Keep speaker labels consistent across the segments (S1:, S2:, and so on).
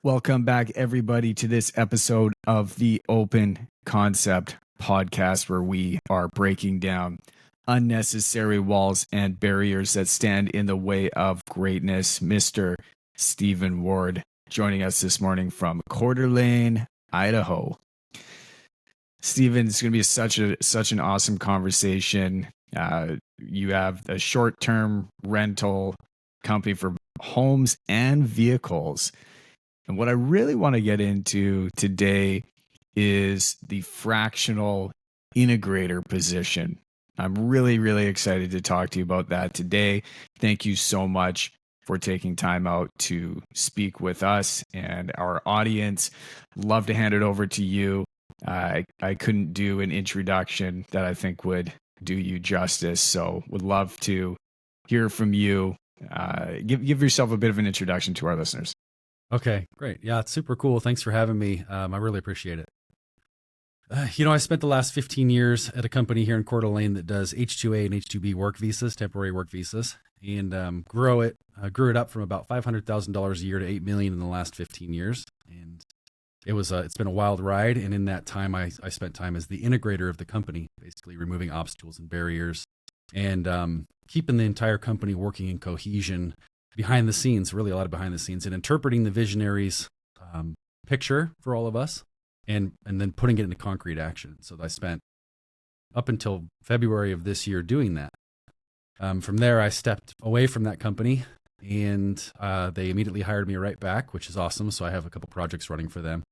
S1: Welcome back, everybody, to this episode of the Open Concept Podcast, where we are breaking down unnecessary walls and barriers that stand in the way of greatness. Mr. Stephen Ward joining us this morning from Coeur d'Alene, Idaho. Stephen, it's going to be such an awesome conversation. You have a short-term rental company for homes and vehicles. And what I really want to get into today is the fractional integrator position. I'm really excited to talk to you about that today. Thank you so much for taking time out to speak with us and our audience. Love to hand it over to you. I couldn't do an introduction that I think would do you justice, so would love to hear from you. Give yourself a bit of an introduction to our listeners.
S2: Okay, great. Yeah, it's super cool. Thanks for having me. I really appreciate it. I spent the last 15 years at a company here in Coeur d'Alene that does H-2A and H-2B work visas, temporary work visas, and grew it up from about $500,000 a year to $8 million in the last 15 years. And it's been a wild ride. And in that time, I spent time as the integrator of the company, basically removing obstacles and barriers and keeping the entire company working in cohesion behind the scenes, really a lot of behind the scenes, and interpreting the visionaries picture for all of us and then putting it into concrete action. So I spent up until February of this year doing that. From there, I stepped away from that company and they immediately hired me right back, which is awesome. So I have a couple projects running for them.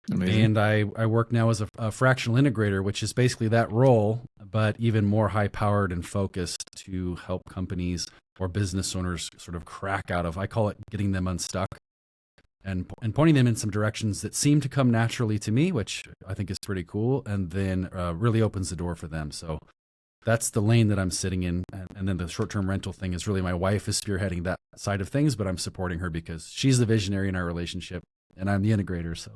S2: Amazing. And I work now as a fractional integrator, which is basically that role, but even more high powered and focused to help companies or business owners sort of crack out of, I call it getting them unstuck and pointing them in some directions that seem to come naturally to me, which I think is pretty cool, and then really opens the door for them. So that's the lane that I'm sitting in. And then the short-term rental thing is really my wife is spearheading that side of things, but I'm supporting her because she's the visionary in our relationship and I'm the integrator. So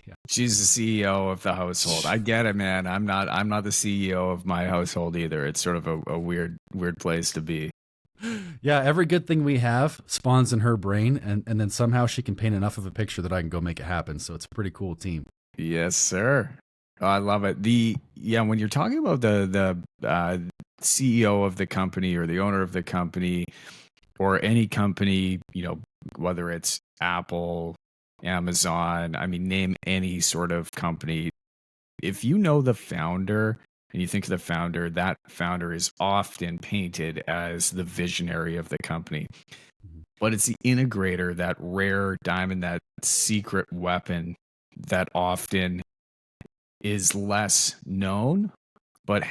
S2: yeah.
S1: She's the CEO of the household. I get it, man. I'm not the CEO of my household either. It's sort of a weird place to be.
S2: Yeah, every good thing we have spawns in her brain, and then somehow she can paint enough of a picture that I can go make it happen. So it's a pretty cool team.
S1: Yes, sir. Oh, I love it. When you're talking about the CEO of the company or the owner of the company or any company, whether it's Apple, Amazon, name any sort of company. If you know the founder and you think of the founder, that founder is often painted as the visionary of the company. But it's the integrator, that rare diamond, that secret weapon that often is less known, but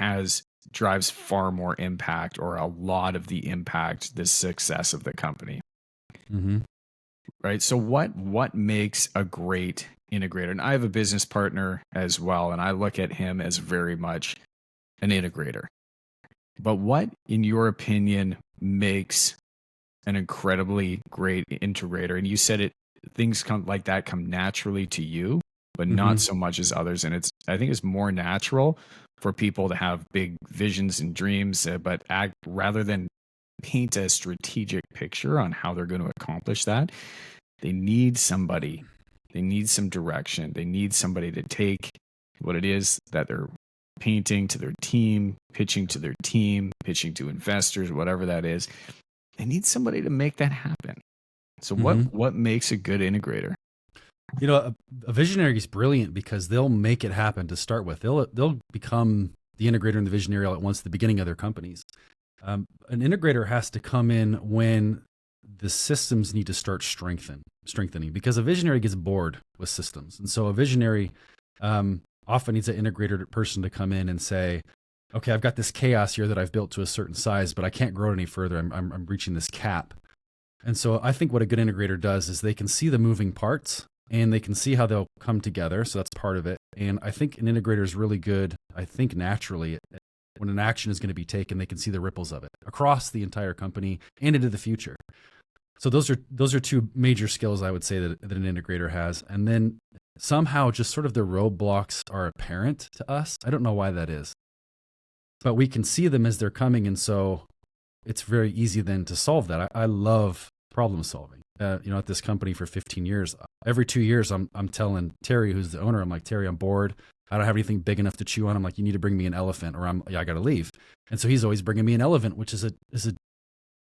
S1: drives far more impact, or a lot of the impact, the success of the company.
S2: Mm-hmm.
S1: Right. So what makes a great integrator? And I have a business partner as well, and I look at him as very much an integrator. But what, in your opinion, makes an incredibly great integrator? And you said things come naturally to you, but not so much as others. And I think it's more natural for people to have big visions and dreams, but act rather than paint a strategic picture on how they're going to accomplish that. They need somebody. They need some direction. They need somebody to take what it is that they're painting to their team, pitching to their team, pitching to investors, whatever that is. They need somebody to make that happen. So what makes a good integrator?
S2: A visionary is brilliant because they'll make it happen to start with. They'll become the integrator and the visionary all at once at the beginning of their companies. An integrator has to come in when the systems need to start strengthening, because a visionary gets bored with systems. And so a visionary often needs an integrator person to come in and say, okay, I've got this chaos here that I've built to a certain size, but I can't grow it any further. I'm reaching this cap. And so I think what a good integrator does is they can see the moving parts and they can see how they'll come together. So that's part of it. And I think an integrator is really good, I think naturally, when an action is going to be taken, they can see the ripples of it across the entire company and into the future. So those are two major skills I would say that an integrator has. And then somehow just sort of the roadblocks are apparent to us. I don't know why that is, but we can see them as they're coming. And so it's very easy then to solve that. I love problem solving. at this company for 15 years. Every 2 years, I'm telling Terry, who's the owner, I'm like, Terry, I'm bored. I don't have anything big enough to chew on. I'm like, you need to bring me an elephant, or I got to leave. And so he's always bringing me an elephant, which is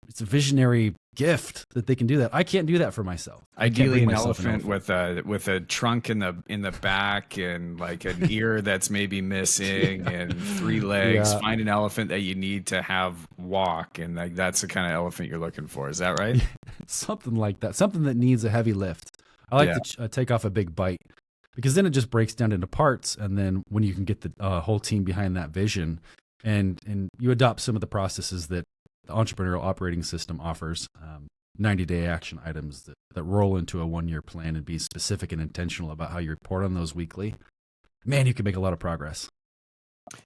S2: it's a visionary gift that they can do that. I can't do that for myself.
S1: Ideally, an elephant with a trunk in the back and like an ear that's maybe missing and 3 legs. Yeah. Find an elephant that you need to have walk, and like that's the kind of elephant you're looking for. Is that right?
S2: Something like that. Something that needs a heavy lift. I like to take off a big bite, because then it just breaks down into parts. And then when you can get the whole team behind that vision, and you adopt some of the processes that the entrepreneurial operating system offers, 90-day action items that roll into a 1-year plan, and be specific and intentional about how you report on those weekly, man, you can make a lot of progress.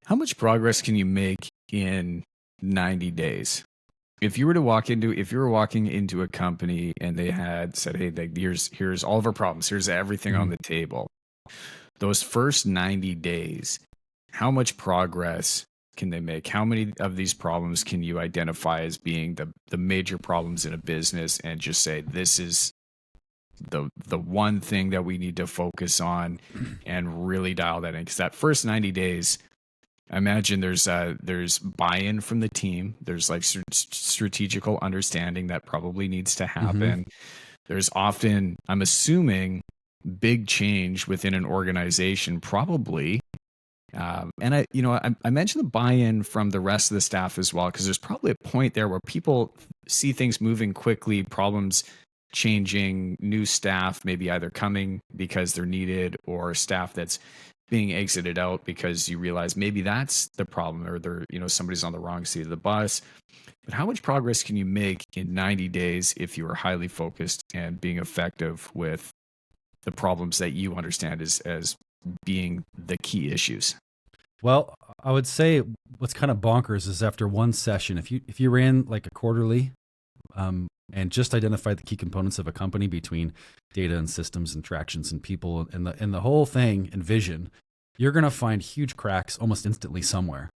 S1: How much progress can you make in 90 days? If you were walking into a company and they had said, hey, here's all of our problems, here's everything on the table. Those first 90 days, how much progress can they make? How many of these problems can you identify as being the major problems in a business, and just say, this is the one thing that we need to focus on and really dial that in? Because that first 90 days, I imagine there's buy-in from the team. There's like strategical understanding that probably needs to happen. There's often, I'm assuming, big change within an organization, probably. And I mentioned the buy-in from the rest of the staff as well, because there's probably a point there where people see things moving quickly, problems changing, new staff maybe either coming because they're needed, or staff that's being exited out because you realize maybe that's the problem, or somebody's on the wrong seat of the bus. But how much progress can you make in 90 days if you are highly focused and being effective with the problems that you understand as being the key issues?
S2: Well, I would say what's kind of bonkers is after one session, if you ran like a quarterly, and just identified the key components of a company between data and systems and tractions and people and the whole thing and vision, you're going to find huge cracks almost instantly somewhere.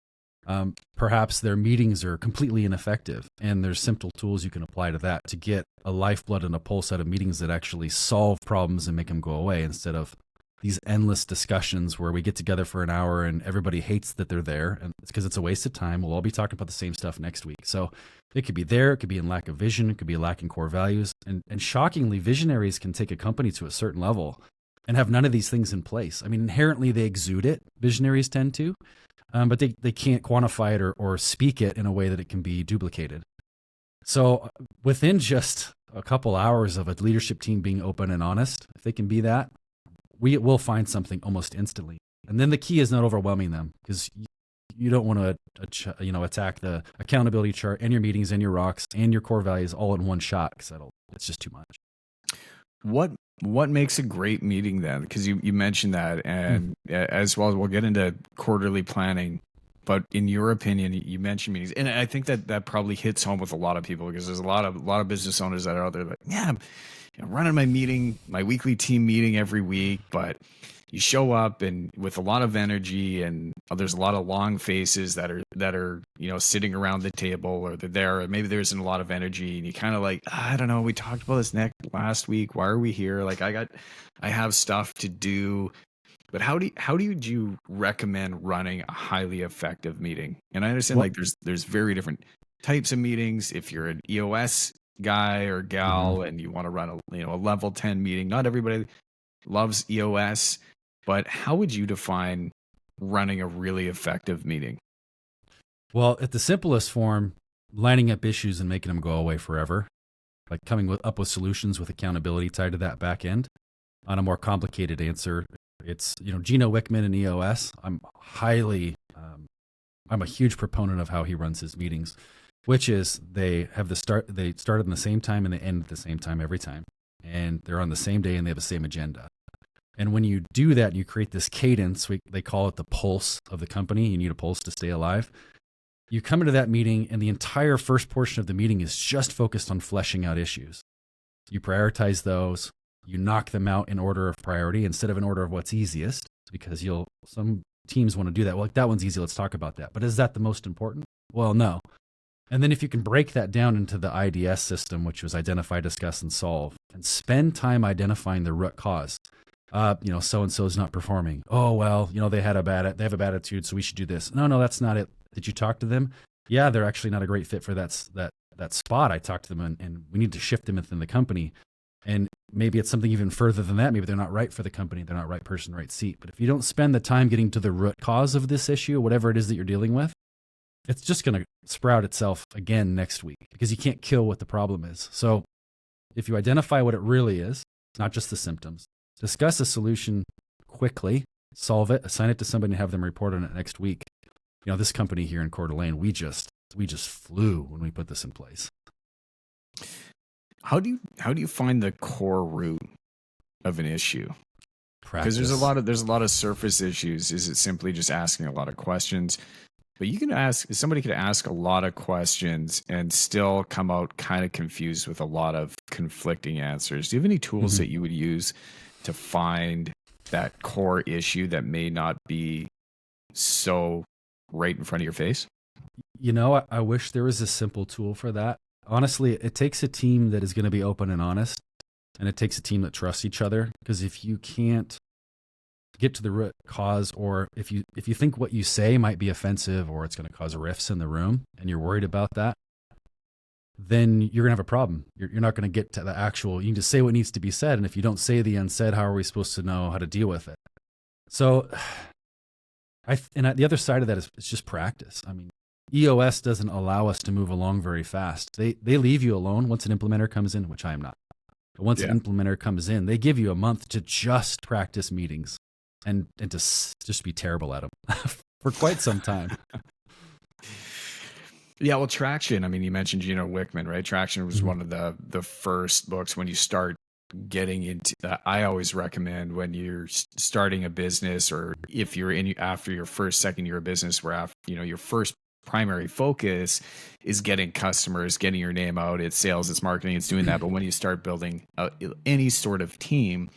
S2: Perhaps their meetings are completely ineffective, and there's simple tools you can apply to that to get a lifeblood and a pulse out of meetings that actually solve problems and make them go away, instead of these endless discussions where we get together for an hour and everybody hates that they're there, and it's because it's a waste of time. We'll all be talking about the same stuff next week. So it could be there, it could be in lack of vision, it could be a lack in core values. And shockingly, visionaries can take a company to a certain level and have none of these things in place. I mean, inherently they exude it, visionaries tend to, but they can't quantify it or speak it in a way that it can be duplicated. So within just a couple hours of a leadership team being open and honest, if they can be that, we will find something almost instantly. And then the key is not overwhelming them, because you don't want to attack the accountability chart and your meetings and your rocks and your core values all in one shot, because it's just too much.
S1: What makes a great meeting then? Because you mentioned that, and as well as we'll get into quarterly planning. But in your opinion, you mentioned meetings, and I think that probably hits home with a lot of people, because there's a lot of business owners that are out there like, yeah, I'm running my weekly team meeting every week, but you show up and with a lot of energy, and there's a lot of long faces that are sitting around the table, or they're there, or maybe there isn't a lot of energy, and you kind of like, I don't know, we talked about this last week. Why are we here? Like I have stuff to do. But how do you recommend running a highly effective meeting? And I understand like there's very different types of meetings. If you're an EOS guy or gal and you want to run a level 10 meeting, not everybody loves EOS, but how would you define running a really effective meeting?
S2: Well, at the simplest form, lining up issues and making them go away forever, like coming up with solutions with accountability tied to that back end. On a more complicated answer, it's, Gino Wickman and EOS. I'm a huge proponent of how he runs his meetings, which is they start at the same time and they end at the same time every time. And they're on the same day and they have the same agenda. And when you do that, you create this cadence. They call it the pulse of the company. You need a pulse to stay alive. You come into that meeting and the entire first portion of the meeting is just focused on fleshing out issues. You prioritize those. You knock them out in order of priority instead of in order of what's easiest, because some teams want to do that. Well, like, that one's easy, let's talk about that. But is that the most important? Well, no. And then if you can break that down into the IDS system, which was identify, discuss, and solve, and spend time identifying the root cause. So-and-so is not performing. Oh, well, they have a bad attitude, so we should do this. No, that's not it. Did you talk to them? Yeah, they're actually not a great fit for that spot. I talked to them and we need to shift them within the company. And maybe it's something even further than that. Maybe they're not right for the company. They're not right person, right seat. But if you don't spend the time getting to the root cause of this issue, whatever it is that you're dealing with, it's just going to sprout itself again next week because you can't kill what the problem is. So if you identify what it really is, not just the symptoms, discuss a solution quickly, solve it, assign it to somebody and have them report on it next week. This company here in Coeur d'Alene, we just flew when we put this in place.
S1: How do you find the core root of an issue?
S2: Practice.
S1: Because there's a lot of surface issues. Is it simply just asking a lot of questions? But somebody could ask a lot of questions and still come out kind of confused with a lot of conflicting answers. Do you have any tools that you would use to find that core issue that may not be so right in front of your face?
S2: I wish there was a simple tool for that. Honestly, it takes a team that is going to be open and honest, and it takes a team that trusts each other. Because if you can't get to the root cause, or if you think what you say might be offensive or it's going to cause rifts in the room and you're worried about that, then you're going to have a problem. You're not going to get to the actual, you can just say what needs to be said. And if you don't say the unsaid, how are we supposed to know how to deal with it? So the other side of that is it's just practice. I mean, EOS doesn't allow us to move along very fast. They leave you alone once an implementer comes in, which I am not. But once an implementer comes in, they give you a month to just practice meetings and to just be terrible at them for quite some time.
S1: Yeah, well, Traction, I mean, you mentioned Gino Wickman, right? Traction was one of the first books when you start getting into that. I always recommend when you're starting a business, or if you're after your second year of business, where your first primary focus is getting customers, getting your name out. It's sales, it's marketing, it's doing that. But when you start building any sort of team,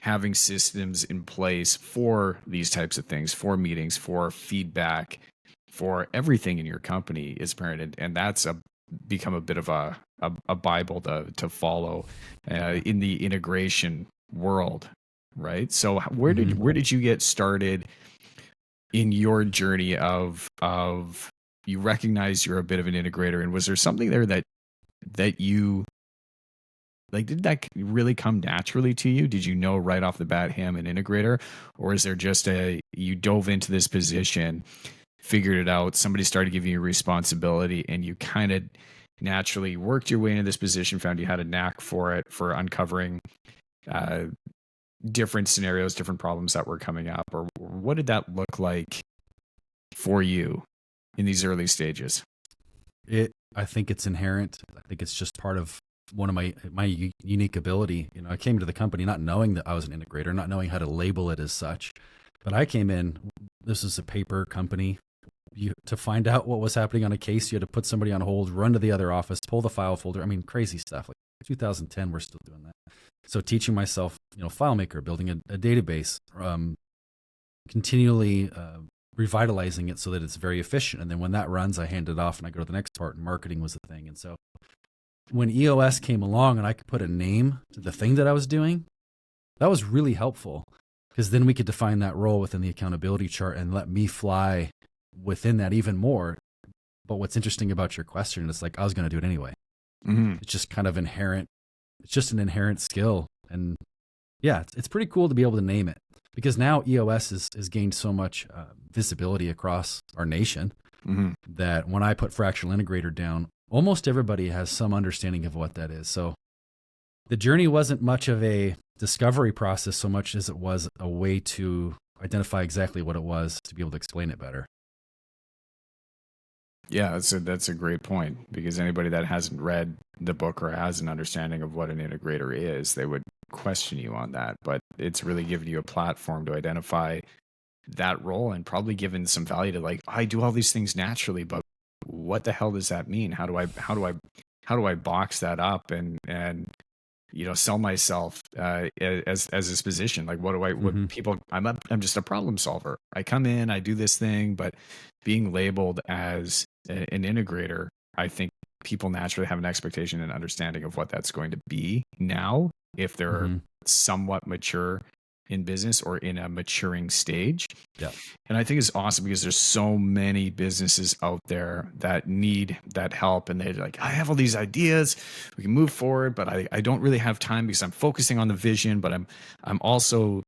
S1: having systems in place for these types of things, for meetings, for feedback, for everything in your company is apparent. And that's become a bit of a Bible to follow in the integration world, right? So where did you get started in your journey of you recognize you're a bit of an integrator, and was there something there that you like, did that really come naturally to you? Did you know right off the bat, hey, I'm an integrator? Or is there just you dove into this position, figured it out, somebody started giving you responsibility, and you kind of naturally worked your way into this position, found you had a knack for it, for uncovering different scenarios, different problems that were coming up? Or what did that look like for you in these early stages?
S2: I think it's inherent. I think it's just part of one of my unique ability. I came to the company not knowing that I was an integrator, not knowing how to label it as such. But I came in, this is a paper company. To find out what was happening on a case, you had to put somebody on hold, run to the other office, pull the file folder. I mean, crazy stuff. Like 2010, we're still doing that. So teaching myself, FileMaker, building a database, continually revitalizing it so that it's very efficient. And then when that runs, I hand it off and I go to the next part, and marketing was the thing. And so when EOS came along and I could put a name to the thing that I was doing, that was really helpful, because then we could define that role within the accountability chart and let me fly within that even more. But what's interesting about your question is, like, I was going to do it anyway. It's just kind of inherent. It's just an inherent skill. And yeah, it's pretty cool to be able to name it, because now EOS has gained so much visibility across our nation that when I put Fractional Integrator down, almost everybody has some understanding of what that is. So the journey wasn't much of a discovery process so much as it was a way to identify exactly what it was to be able to explain it better.
S1: Yeah, that's a great point, because anybody that hasn't read the book or has an understanding of what an integrator is, they would question you on that. But it's really given you a platform to identify that role, and probably given some value to, like, I do all these things naturally, but what the hell does that mean? How do I box that up and sell myself as this position? Like, what people, I'm just a problem solver. I come in, I do this thing, but being labeled as an integrator I think people naturally have an expectation and understanding of what that's going to be now if they're
S2: Mm-hmm.
S1: somewhat mature in business or in a maturing stage.
S2: Yeah.
S1: And I think it's awesome because there's so many businesses out there that need that help. And they're like, I have all these ideas, we can move forward, but I don't really have time because I'm focusing on the vision, but I'm also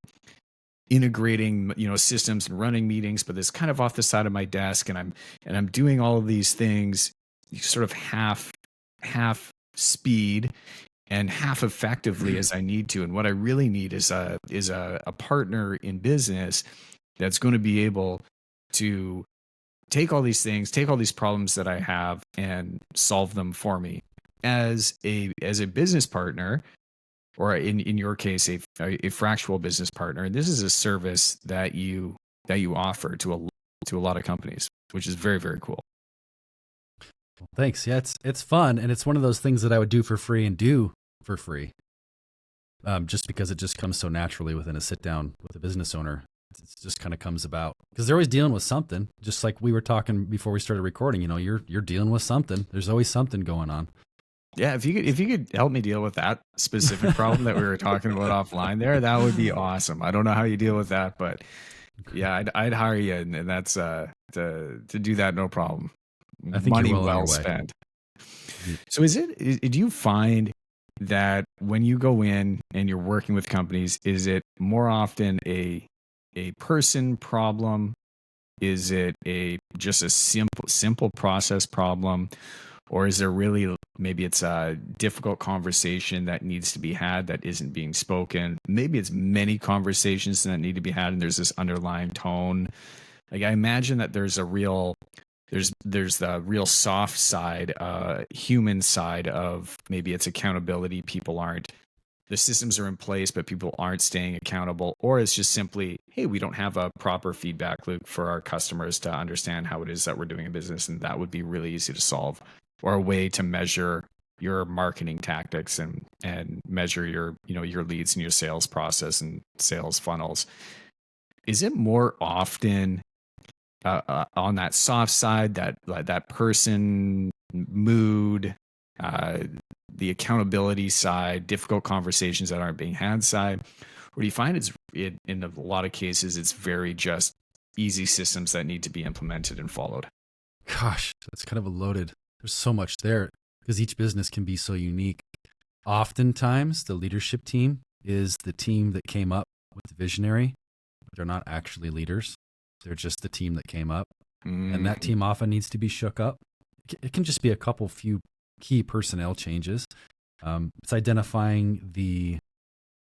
S1: integrating, systems and running meetings, but it's kind of off the side of my desk. And I'm doing all of these things sort of half speed and half effectively as I need to. And what I really need is a partner in business that's going to be able to take all these things, take all these problems that I have and solve them for me. As a business partner, or in your case, a fractional business partner, and this is a service that you offer to a lot of companies, which is very, very cool.
S2: Well, thanks. Yeah, it's fun, and it's one of those things that I would do for free and do for free, just because it just comes so naturally within a sit down with a business owner. It just kind of comes about because they're always dealing with something. Just like we were talking before we started recording, you're dealing with something. There's always something going on.
S1: Yeah, if you could help me deal with that specific problem that we were talking about offline there, that would be awesome. I don't know how you deal with that, but yeah, I'd hire you, and that's to do that, no problem.
S2: I think
S1: Money
S2: you're well on
S1: well
S2: your way.
S1: spent. So do you find that when you go in and you're working with companies, is it more often a person problem? Is it just a simple process problem? Or is there really, maybe it's a difficult conversation that needs to be had that isn't being spoken? Maybe it's many conversations that need to be had and there's this underlying tone. Like, I imagine that there's the real soft side, human side of maybe it's accountability. The systems are in place, but people aren't staying accountable. Or it's just simply, hey, we don't have a proper feedback loop for our customers to understand how it is that we're doing a business. And that would be really easy to solve, or a way to measure your marketing tactics and measure your leads and your sales process and sales funnels. Is it more often on that soft side, that person mood, the accountability side, difficult conversations that aren't being had side? Or do you find in a lot of cases it's very just easy systems that need to be implemented and followed?
S2: Gosh, that's kind of there's so much there because each business can be so unique. Oftentimes, the leadership team is the team that came up with the visionary, but they're not actually leaders. They're just the team that came up. And that team often needs to be shook up. It can just be a few key personnel changes. It's identifying the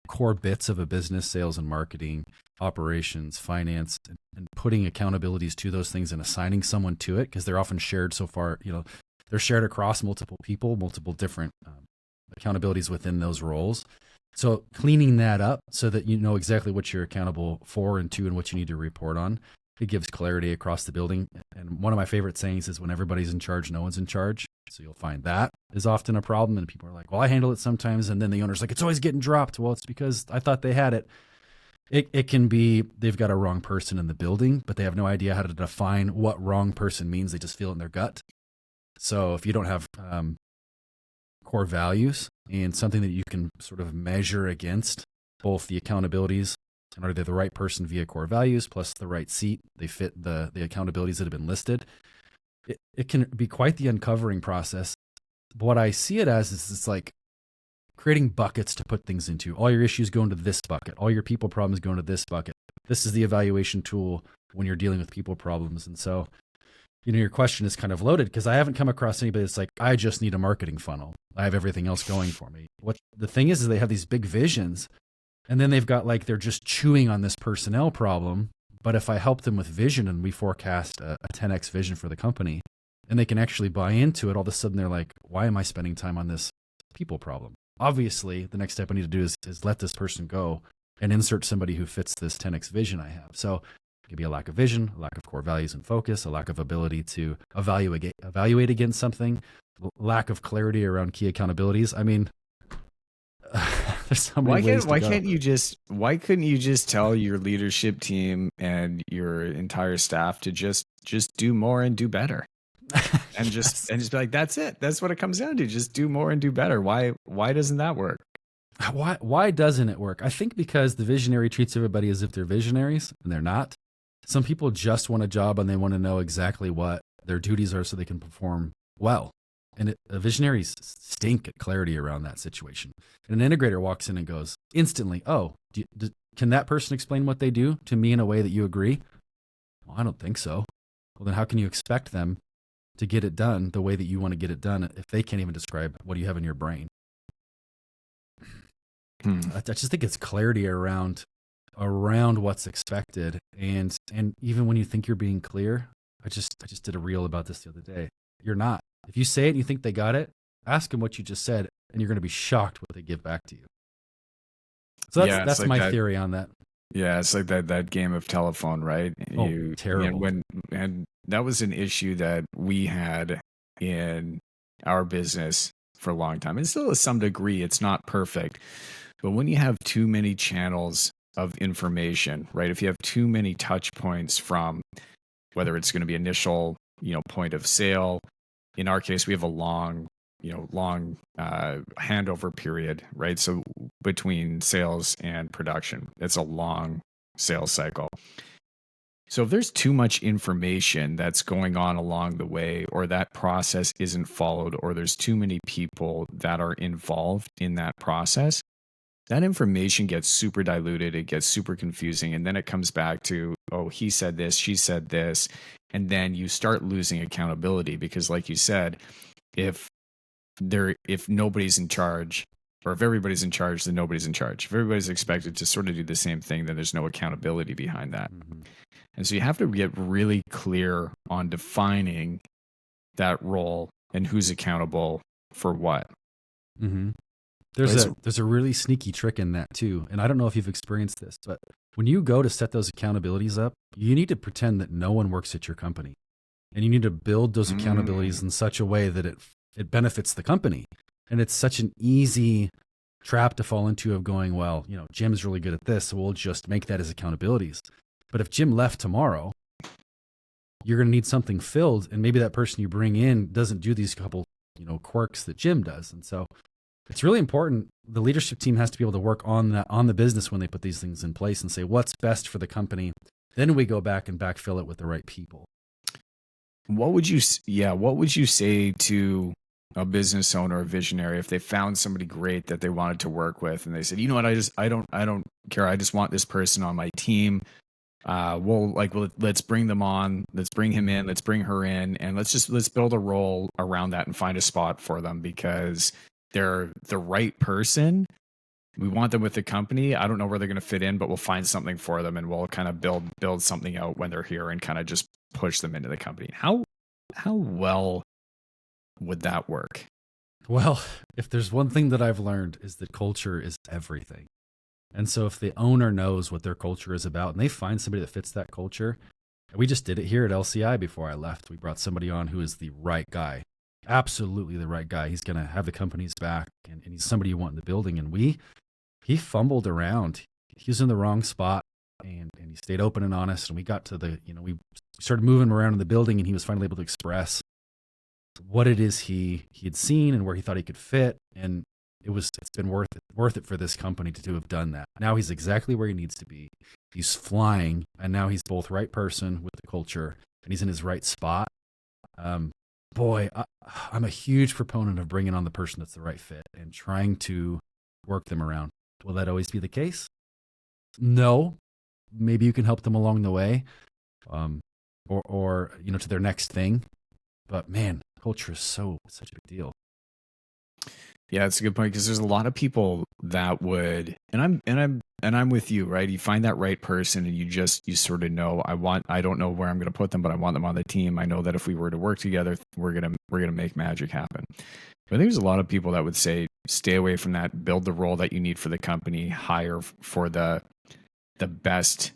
S2: core bits of a business: sales and marketing, operations, finance, and putting accountabilities to those things and assigning someone to it, because they're often shared so far. They're shared across multiple people, multiple different accountabilities within those roles. So cleaning that up so that you know exactly what you're accountable for and to, and what you need to report on. It gives clarity across the building. And one of my favorite sayings is, when everybody's in charge, no one's in charge. So you'll find that is often a problem. And people are like, well, I handle it sometimes. And then the owner's like, it's always getting dropped. Well, it's because I thought they had it. It can be they've got a wrong person in the building, but they have no idea how to define what wrong person means. They just feel it in their gut. So if you don't have core values and something that you can sort of measure against, both the accountabilities, and are they the right person via core values plus the right seat, they fit the accountabilities that have been listed, it can be quite the uncovering process. But what I see it as is it's like creating buckets to put things into. All your issues go into this bucket. All your people problems go into this bucket. This is the evaluation tool when you're dealing with people problems. And so, your question is kind of loaded, because I haven't come across anybody that's like, I just need a marketing funnel. I have everything else going for me. What the thing is they have these big visions, and then they've got they're just chewing on this personnel problem. But if I help them with vision and we forecast a 10x vision for the company, and they can actually buy into it, all of a sudden they're like, why am I spending time on this people problem? Obviously, the next step I need to do is let this person go and insert somebody who fits this 10x vision I have. So it could be a lack of vision, a lack of core values and focus, a lack of ability to evaluate against something, lack of clarity around key accountabilities. I mean, there's so many ways to go.
S1: Why couldn't you just tell your leadership team and your entire staff to just do more and do better? and just
S2: Yes.
S1: and just be like, that's it. That's what it comes down to. Just do more and do better. Why doesn't that work?
S2: Why doesn't it work? I think because the visionary treats everybody as if they're visionaries and they're not. Some people just want a job and they want to know exactly what their duties are so they can perform well. And visionaries stink at clarity around that situation. And an integrator walks in and goes instantly, "Oh, can that person explain what they do to me in a way that you agree?" Well, I don't think so. Well, then how can you expect them to get it done the way that you want to get it done if they can't even describe what you have in your brain? I just think it's clarity around what's expected, and even when you think you're being clear, I just did a reel about this the other day. You're not. If you say it and you think they got it, ask them what you just said, and you're going to be shocked what they give back to you. So that's
S1: like
S2: my
S1: that.
S2: theory on that.
S1: Yeah, it's like that game of telephone, right?
S2: Oh, terrible.
S1: And that was an issue that we had in our business for a long time. And still to some degree, it's not perfect. But when you have too many channels of information, right? If you have too many touch points from whether it's going to be initial, point of sale. In our case, we have a long handover period, right? So between sales and production, it's a long sales cycle. So if there's too much information that's going on along the way, or that process isn't followed, or there's too many people that are involved in that process, that information gets super diluted. It gets super confusing. And then it comes back to, oh, he said this, she said this. And then you start losing accountability because, like you said, if nobody's in charge, or if everybody's in charge, then nobody's in charge. If everybody's expected to sort of do the same thing, then there's no accountability behind that. Mm-hmm. And so you have to get really clear on defining that role and who's accountable for what.
S2: Mm-hmm. There's a really sneaky trick in that too. And I don't know if you've experienced this, but when you go to set those accountabilities up, you need to pretend that no one works at your company. And you need to build those accountabilities in such a way that it benefits the company. And it's such an easy trap to fall into of going, well, Jim's really good at this, so we'll just make that as accountabilities. But if Jim left tomorrow, you're going to need something filled. And maybe that person you bring in doesn't do these couple, quirks that Jim does. And so it's really important. The leadership team has to be able to work on the business when they put these things in place and say, what's best for the company? Then we go back and backfill it with the right people.
S1: What would you say to a business owner or visionary if they found somebody great that they wanted to work with and they said, you know what, I don't care. I just want this person on my team. Let's bring them on. Let's bring him in. Let's bring her in, and let's build a role around that and find a spot for them because they're the right person. We want them with the company. I don't know where they're going to fit in, but we'll find something for them and we'll kind of build something out when they're here and kind of just push them into the company. How well would that work?
S2: Well, if there's one thing that I've learned is that culture is everything. And so if the owner knows what their culture is about and they find somebody that fits that culture, we just did it here at LCI before I left. We brought somebody on who is the right guy, absolutely the right guy. He's going to have the company's back and he's somebody you want in the building. And he fumbled around. He was in the wrong spot and he stayed open and honest. And we got to we started moving around in the building and he was finally able to express what it is he had seen and where he thought he could fit. And it's been worth it for this company to have done that. Now he's exactly where he needs to be. He's flying, and now he's both right person with the culture, and he's in his right spot. I'm a huge proponent of bringing on the person that's the right fit and trying to work them around. Will that always be the case? No. Maybe you can help them along the way, or to their next thing. But man, culture is such a big deal.
S1: Yeah, it's a good point because there's a lot of people that would, and I'm with you, right? You find that right person, and you sort of know. I don't know where I'm going to put them, but I want them on the team. I know that if we were to work together, we're gonna make magic happen. But I think there's a lot of people that would say, stay away from that. Build the role that you need for the company. Hire for the best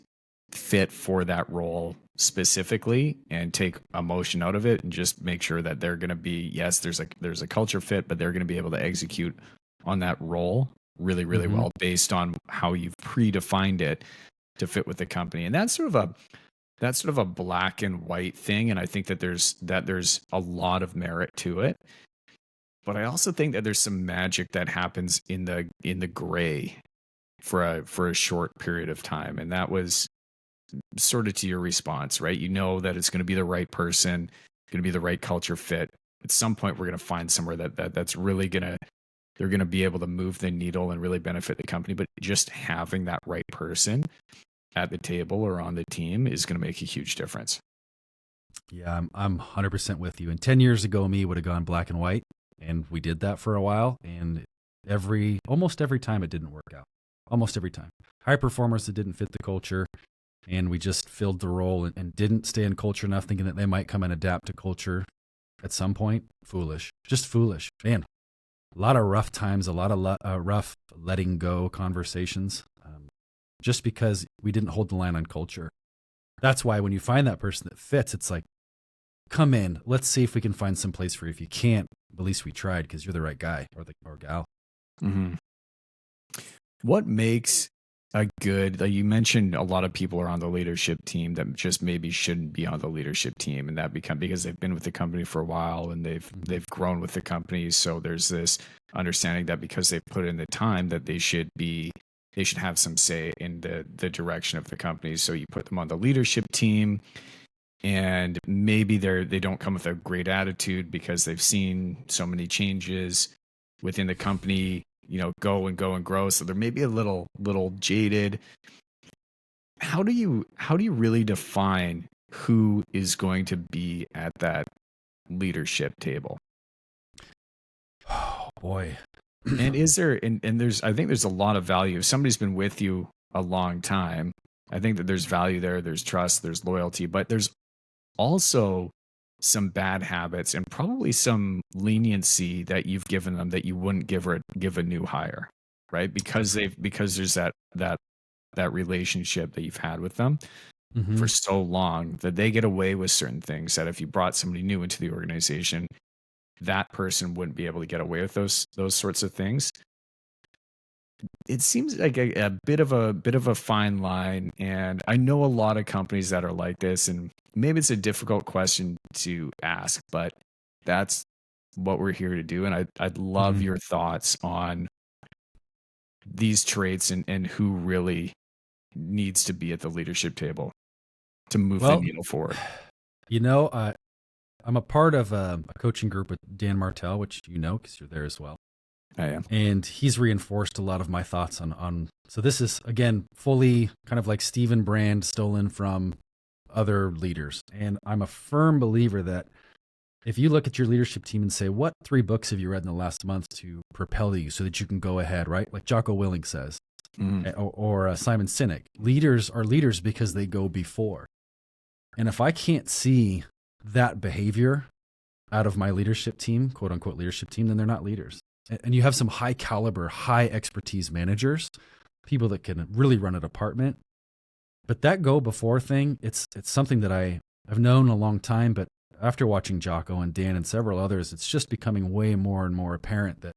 S1: fit for that role specifically and take emotion out of it and just make sure that they're going to be, yes, there's a culture fit, but they're going to be able to execute on that role really, really well based on how you've predefined it to fit with the company. And that's sort of that's sort of a black and white thing, and I think that there's a lot of merit to it. But I also think that there's some magic that happens in the gray for a short period of time, and that was sort of to your response, right? You know that it's going to be the right person, going to be the right culture fit. At some point, we're going to find somewhere that's really they're going to be able to move the needle and really benefit the company. But just having that right person at the table or on the team is going to make a huge difference.
S2: Yeah, I'm 100% with you. And 10 years ago, me would have gone black and white, and we did that for a while. And almost every time it didn't work out. Almost every time. High performers that didn't fit the culture, and we just filled the role and didn't stay in culture enough, thinking that they might come and adapt to culture at some point. Foolish. Just foolish. Man, a lot of rough times, a lot of rough letting go conversations, just because we didn't hold the line on culture. That's why when you find that person that fits, it's like, come in, let's see if we can find some place for you. If you can't, at least we tried, because you're the right guy or gal.
S1: Mm-hmm. What makes a good, like you mentioned, a lot of people are on the leadership team that just maybe shouldn't be on the leadership team, and that because they've been with the company for a while and they've grown with the company. So there's this understanding that because they've put in the time that they should have some say in the direction of the company. So you put them on the leadership team, and maybe they don't come with a great attitude because they've seen so many changes within the company, go and grow. So they're maybe a little jaded. How do you really define who is going to be at that leadership table?
S2: Oh boy.
S1: And is there, and I think there's a lot of value. If somebody's been with you a long time, I think that there's value there. There's trust, there's loyalty, but there's also some bad habits and probably some leniency that you've given them that you wouldn't give a new hire, right? Because there's that relationship that you've had with them for so long that they get away with certain things that if you brought somebody new into the organization, that person wouldn't be able to get away with those sorts of things. It seems like a bit of a fine line, and I know a lot of companies that are like this, and maybe it's a difficult question to ask, but that's what we're here to do. And I'd love your thoughts on these traits and who really needs to be at the leadership table to move the needle forward.
S2: I'm a part of a coaching group with Dan Martell, which because you're there as well.
S1: I am.
S2: And he's reinforced a lot of my thoughts on so this is, again, fully kind of like Stephen Brand stolen from other leaders. And I'm a firm believer that if you look at your leadership team and say, what 3 books have you read in the last month to propel you so that you can go ahead, right? Like Jocko Willink says, or Simon Sinek, leaders are leaders because they go before. And if I can't see that behavior out of my leadership team, quote unquote leadership team, then they're not leaders. And you have some high caliber, high expertise managers, people that can really run a department. But that go before thing, it's something that I've known a long time, but after watching Jocko and Dan and several others, it's just becoming way more and more apparent that,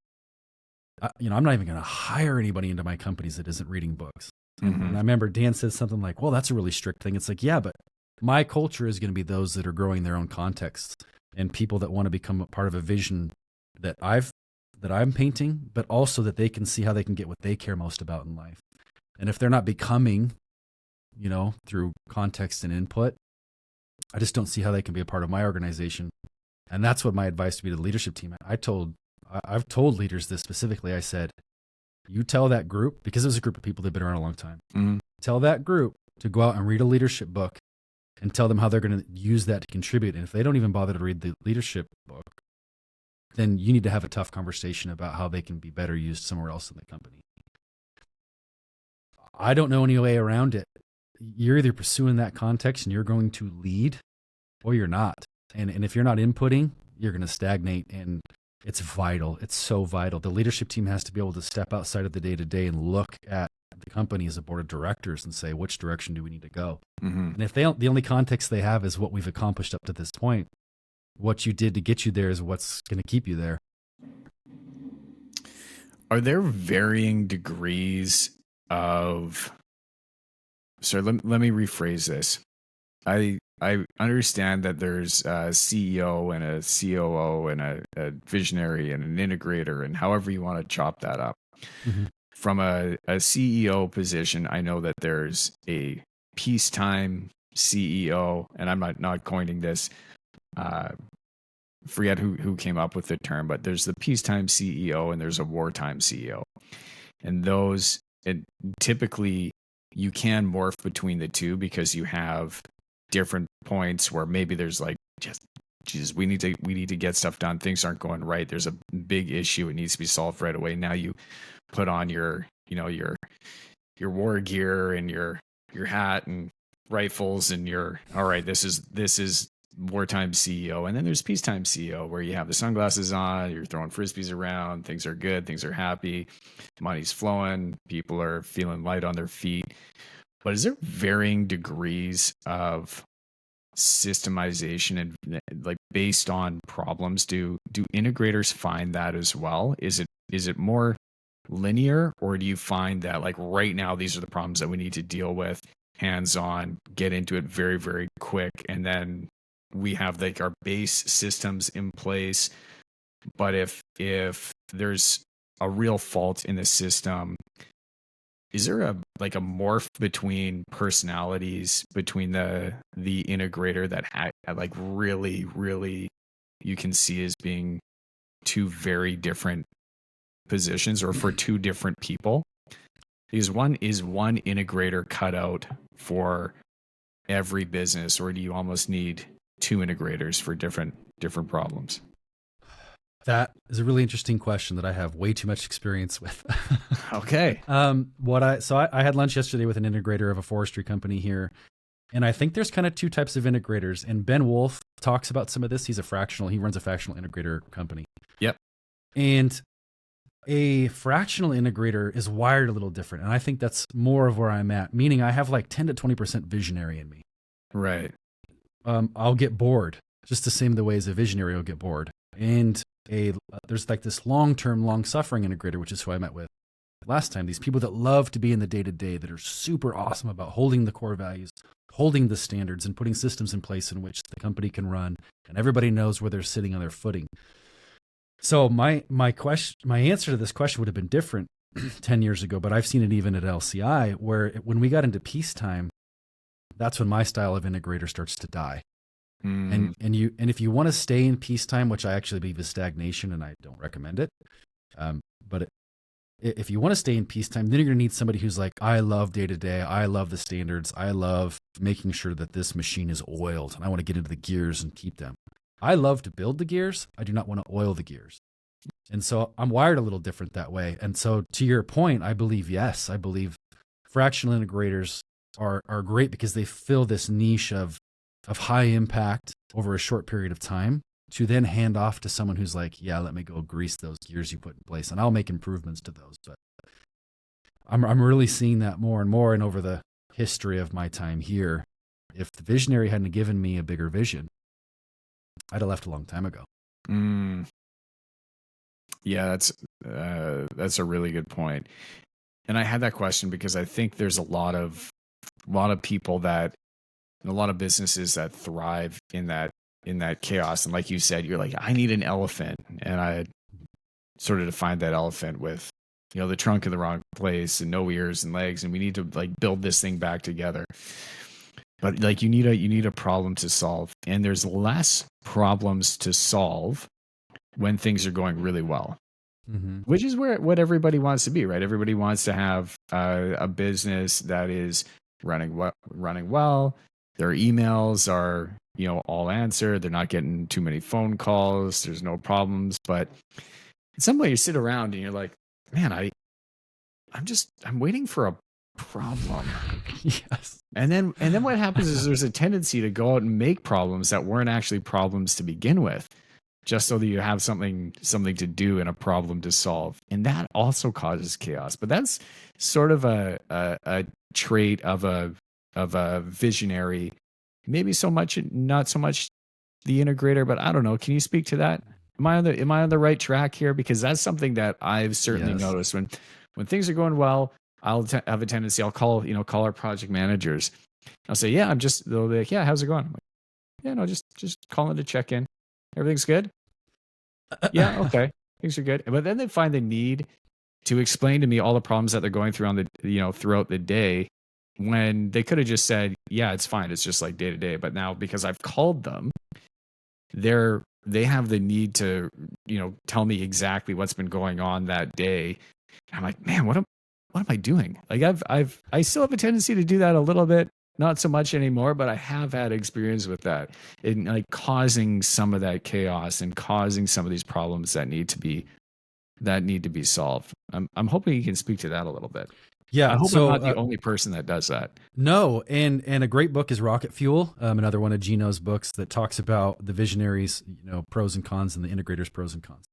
S2: I'm not even going to hire anybody into my companies that isn't reading books. And I remember Dan said something like, well, that's a really strict thing. It's like, yeah, but my culture is going to be those that are growing their own contexts and people that want to become a part of a vision that I'm painting, but also that they can see how they can get what they care most about in life. And if they're not becoming, through context and input, I just don't see how they can be a part of my organization. And that's what my advice would be to the leadership team. I've told leaders this specifically. I said, you tell that group, because it was a group of people that have been around a long time, tell that group to go out and read a leadership book and tell them how they're going to use that to contribute. And if they don't even bother to read the leadership book, then you need to have a tough conversation about how they can be better used somewhere else in the company. I don't know any way around it. You're either pursuing that context and you're going to lead, or you're not. And if you're not inputting, you're going to stagnate. And it's vital. It's so vital. The leadership team has to be able to step outside of the day-to-day and look at the company as a board of directors and say, which direction do we need to go? And if the only context they have is what we've accomplished up to this point, what you did to get you there is what's going to keep you there.
S1: Are there varying degrees of, let me rephrase this. I understand that there's a CEO and a COO and a visionary and an integrator and however you want to chop that up.
S2: Mm-hmm.
S1: From a CEO position, I know that there's a peacetime CEO, and I'm not coining this. Forget who came up with the term, but there's the peacetime CEO and there's a wartime CEO, and those typically you can morph between the two because you have different points where maybe there's like just Jesus, we need to get stuff done. Things aren't going right. There's a big issue. It needs to be solved right away. Now you put on your war gear and your hat and rifles and you're all right. This is wartime CEO, and then there's peacetime CEO where you have the sunglasses on, you're throwing frisbees around, things are good, things are happy, money's flowing, people are feeling light on their feet. But is there varying degrees of systemization and like based on problems? Do integrators find that as well? Is it more linear, or do you find that like right now these are the problems that we need to deal with, hands on, get into it very, very quick, and then we have like our base systems in place, but if there's a real fault in the system, is there a morph between personalities between the integrator that like really you can see as being two very different positions or for two different people? Is one integrator cut out for every business, or do you almost need two integrators for different problems?
S2: That is a really interesting question that I have way too much experience with.
S1: Okay.
S2: I had lunch yesterday with an integrator of a forestry company here, and I think there's kind of two types of integrators. And Ben Wolf talks about some of this. He runs a fractional integrator company.
S1: Yep.
S2: And a fractional integrator is wired a little different, and I think that's more of where I'm at. Meaning, I have like 10 to 20% visionary in me.
S1: Right.
S2: I'll get bored just the same the way as a visionary will get bored. And there's like this long-term, long-suffering integrator, which is who I met with last time. These people that love to be in the day-to-day, that are super awesome about holding the core values, holding the standards, and putting systems in place in which the company can run, and everybody knows where they're sitting on their footing. So my answer to this question would have been different 10 years ago, but I've seen it even at LCI, where when we got into peacetime, that's when my style of integrator starts to die. And if you want to stay in peacetime, which I actually believe is stagnation, and I don't recommend it, but if you want to stay in peacetime, then you're going to need somebody who's like, I love day to day, I love the standards, I love making sure that this machine is oiled, and I want to get into the gears and keep them. I love to build the gears. I do not want to oil the gears. And so I'm wired a little different that way. And so to your point, I believe fractional integrators are great because they fill this niche of high impact over a short period of time to then hand off to someone who's like, yeah, let me go grease those gears you put in place and I'll make improvements to those. But I'm really seeing that more and more. And over the history of my time here, if the visionary hadn't given me a bigger vision, I'd have left a long time ago.
S1: Yeah, that's a really good point. And I had that question because I think there's a lot of people that, a lot of businesses that thrive in that chaos. And like you said, you're like, I need an elephant, and I sort of defined that elephant with, the trunk in the wrong place and no ears and legs, and we need to like build this thing back together. But like you need a problem to solve, and there's less problems to solve when things are going really well, which is what everybody wants to be, right? Everybody wants to have a business that is running well. Their emails are all answered. They're not getting too many phone calls. There's no problems. But in some way, you sit around and you're like, man, I'm waiting for a problem.
S2: Yes.
S1: And then what happens is there's a tendency to go out and make problems that weren't actually problems to begin with, just so that you have something to do and a problem to solve. And that also causes chaos. But that's sort of a trait of a visionary, maybe not so much the integrator, but I don't know. Can you speak to that? Am I on the right track here? Because that's something that I've certainly noticed when things are going well, have a tendency, I'll call our project managers. I'll say, yeah, they'll be like, yeah, how's it going? I'm like, yeah, no, just calling to check in. Everything's good? Yeah, okay. Things are good. But then they find the need to explain to me all the problems that they're going through throughout the day, when they could have just said, yeah, it's fine. It's just like day to day. But now, because I've called them, they have the need to, tell me exactly what's been going on that day. I'm like, man, what am I doing? Like I still have a tendency to do that a little bit, not so much anymore, but I have had experience with that, in like causing some of that chaos and causing some of these problems that need to be solved. I'm hoping you can speak to that a little bit. I
S2: Yeah.
S1: hope I'm
S2: So
S1: not the only person that does that.
S2: no, and a great book is Rocket Fuel, another one of Gino's books that talks about the visionaries, pros and cons, and the integrators' pros and cons.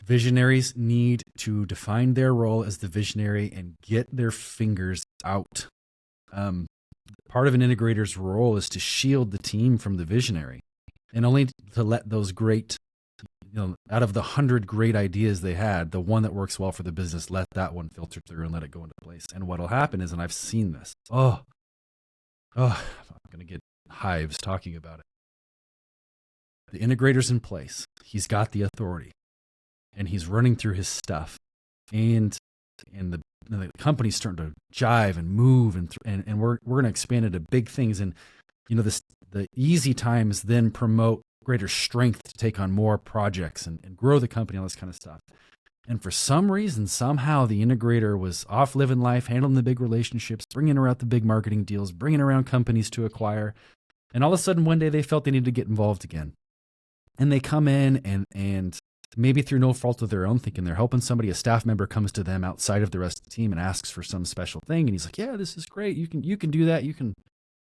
S2: Visionaries need to define their role as the visionary and get their fingers out. Part of an integrator's role is to shield the team from the visionary, and only to let those great, out of the 100 great ideas they had, the one that works well for the business, let that one filter through and let it go into place. And what'll happen is, and I've seen this, I'm going to get hives talking about it. The integrator's in place. He's got the authority, and he's running through his stuff, and the company's starting to jive and move, and we're going to expand into big things. And the easy times then promote greater strength to take on more projects and grow the company, all this kind of stuff. And for some reason, somehow the integrator was off living life, handling the big relationships, bringing around the big marketing deals, bringing around companies to acquire. And all of a sudden, one day they felt they needed to get involved again. And they come in and maybe through no fault of their own, thinking they're helping somebody, a staff member comes to them outside of the rest of the team and asks for some special thing. And he's like, yeah, this is great. You can do that. You can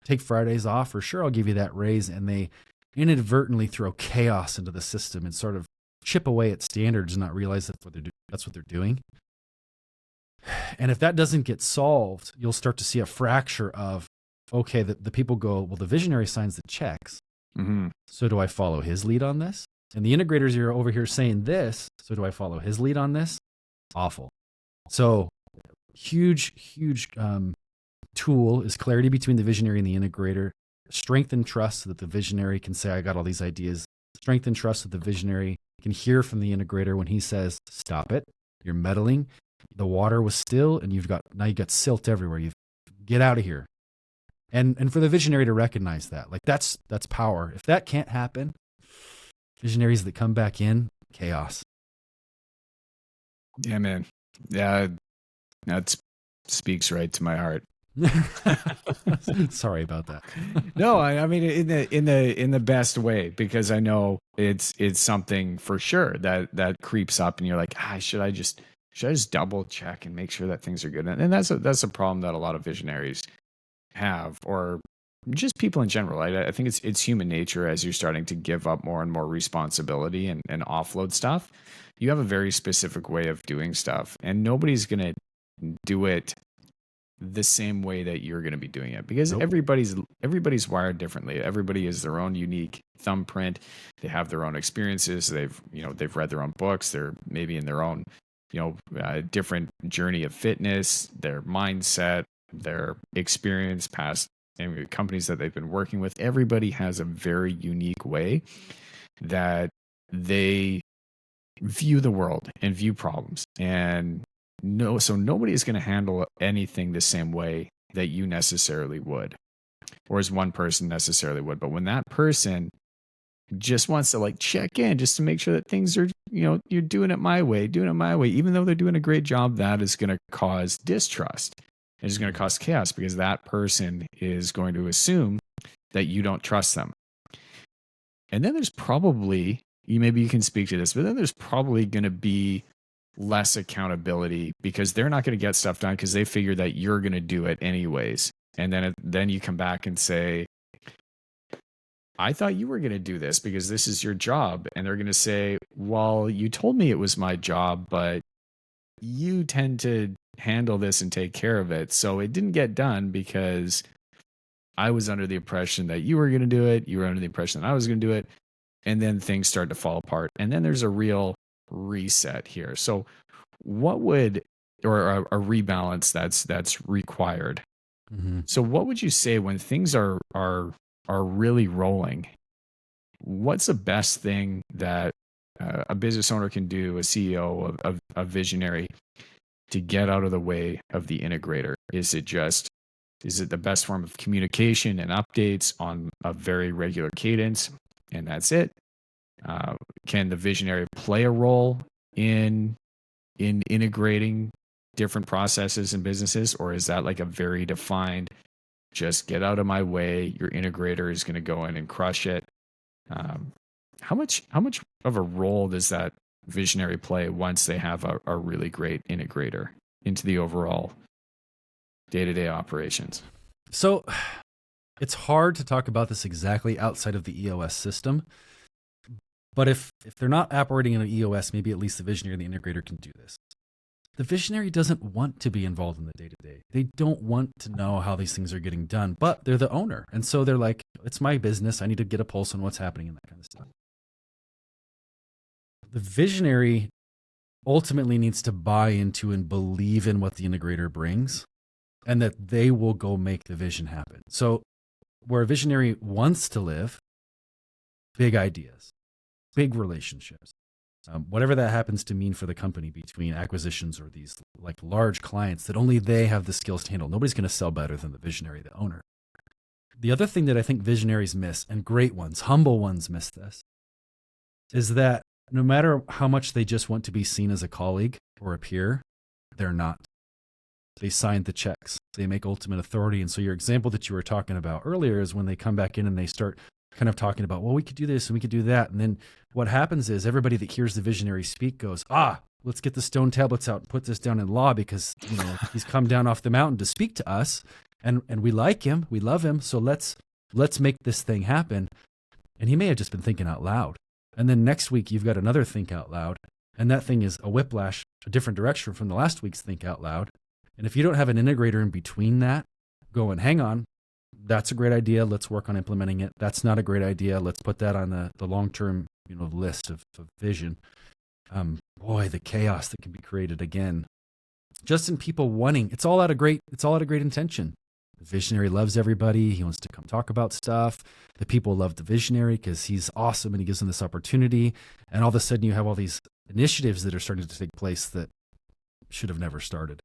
S2: take Fridays off for sure. I'll give you that raise. And they inadvertently throw chaos into the system and sort of chip away at standards and not realize that's what they're doing. And if that doesn't get solved, you'll start to see a fracture of, okay, the people go, well, the visionary signs the checks.
S1: Mm-hmm.
S2: So do I follow his lead on this? And the integrators are over here saying this. So do I follow his lead on this? Awful. So huge tool is clarity between the visionary and the integrator. Strength and trust so that the visionary can say, I got all these ideas. Strength and trust that the visionary can hear from the integrator when he says, stop it. You're meddling. The water was still, and you've got silt everywhere. Get out of here. And for the visionary to recognize that, like that's power. If that can't happen, visionaries that come back in, chaos.
S1: Yeah, man. Yeah, that speaks right to my heart.
S2: Sorry about that.
S1: No, I mean in the best way, because I know it's something for sure that creeps up, and you're like, should I just double check and make sure that things are good? And that's a problem that a lot of visionaries have, or just people in general. I think it's human nature. As you're starting to give up more and more responsibility and offload stuff, you have a very specific way of doing stuff, and nobody's gonna do it the same way that you're going to be doing it, because
S2: Nope.
S1: everybody's wired differently. Everybody is their own unique thumbprint. They have their own experiences. They've read their own books. They're maybe in their own different journey of fitness, their mindset, their experience, past companies that they've been working with. Everybody has a very unique way that they view the world and view problems. And so nobody is going to handle anything the same way that you necessarily would, or as one person necessarily would. But when that person just wants to check in just to make sure that things are, you're doing it my way, even though they're doing a great job, that is going to cause distrust. It's going to cause chaos, because that person is going to assume that you don't trust them. And then there's probably, maybe you can speak to this, but then there's probably going to be less accountability, because they're not going to get stuff done because they figure that you're going to do it anyways. And then you come back and say, I thought you were going to do this because this is your job. And they're going to say, well, you told me it was my job, but you tend to handle this and take care of it. So it didn't get done because I was under the impression that you were going to do it. You were under the impression that I was going to do it. And then things start to fall apart. And then there's a real reset here. So what would or a rebalance that's required.
S2: Mm-hmm.
S1: So what would you say when things are really rolling? What's the best thing that a business owner can do, a CEO of a visionary, to get out of the way of the integrator? Is it the best form of communication and updates on a very regular cadence, and that's it? Uh, can the visionary play a role in integrating different processes and businesses, or is that like a very defined, just get out of my way, your integrator is going to go in and crush it? Um, how much of a role does that visionary play once they have a really great integrator into the overall day-to-day operations?
S2: So it's hard to talk about this exactly outside of the EOS system. But if they're not operating in an EOS, maybe at least the visionary and the integrator can do this. The visionary doesn't want to be involved in the day-to-day. They don't want to know how these things are getting done, but they're the owner. And so they're like, it's my business. I need to get a pulse on what's happening and that kind of stuff. The visionary ultimately needs to buy into and believe in what the integrator brings, and that they will go make the vision happen. So where a visionary wants to live, big ideas, big relationships, whatever that happens to mean for the company between acquisitions or these like large clients that only they have the skills to handle. Nobody's going to sell better than the visionary, the owner. The other thing that I think visionaries miss, and great ones, humble ones miss this, is that no matter how much they just want to be seen as a colleague or a peer, they're not. They signed the checks. They make ultimate authority. And so your example that you were talking about earlier is when they come back in and they start kind of talking about, well, we could do this and we could do that. And then what happens is everybody that hears the visionary speak goes, let's get the stone tablets out and put this down in law because, he's come down off the mountain to speak to us and we like him. We love him. So let's make this thing happen. And he may have just been thinking out loud. And then next week you've got another think out loud. And that thing is a whiplash, a different direction from the last week's think out loud. And if you don't have an integrator in between that, going, hang on, that's a great idea. Let's work on implementing it. That's not a great idea. Let's put that on the long-term list of vision. Boy, the chaos that can be created again. Just in people wanting, it's all out of great intention. The visionary loves everybody. He wants to come talk about stuff. The people love the visionary because he's awesome and he gives them this opportunity. And all of a sudden you have all these initiatives that are starting to take place that should have never started.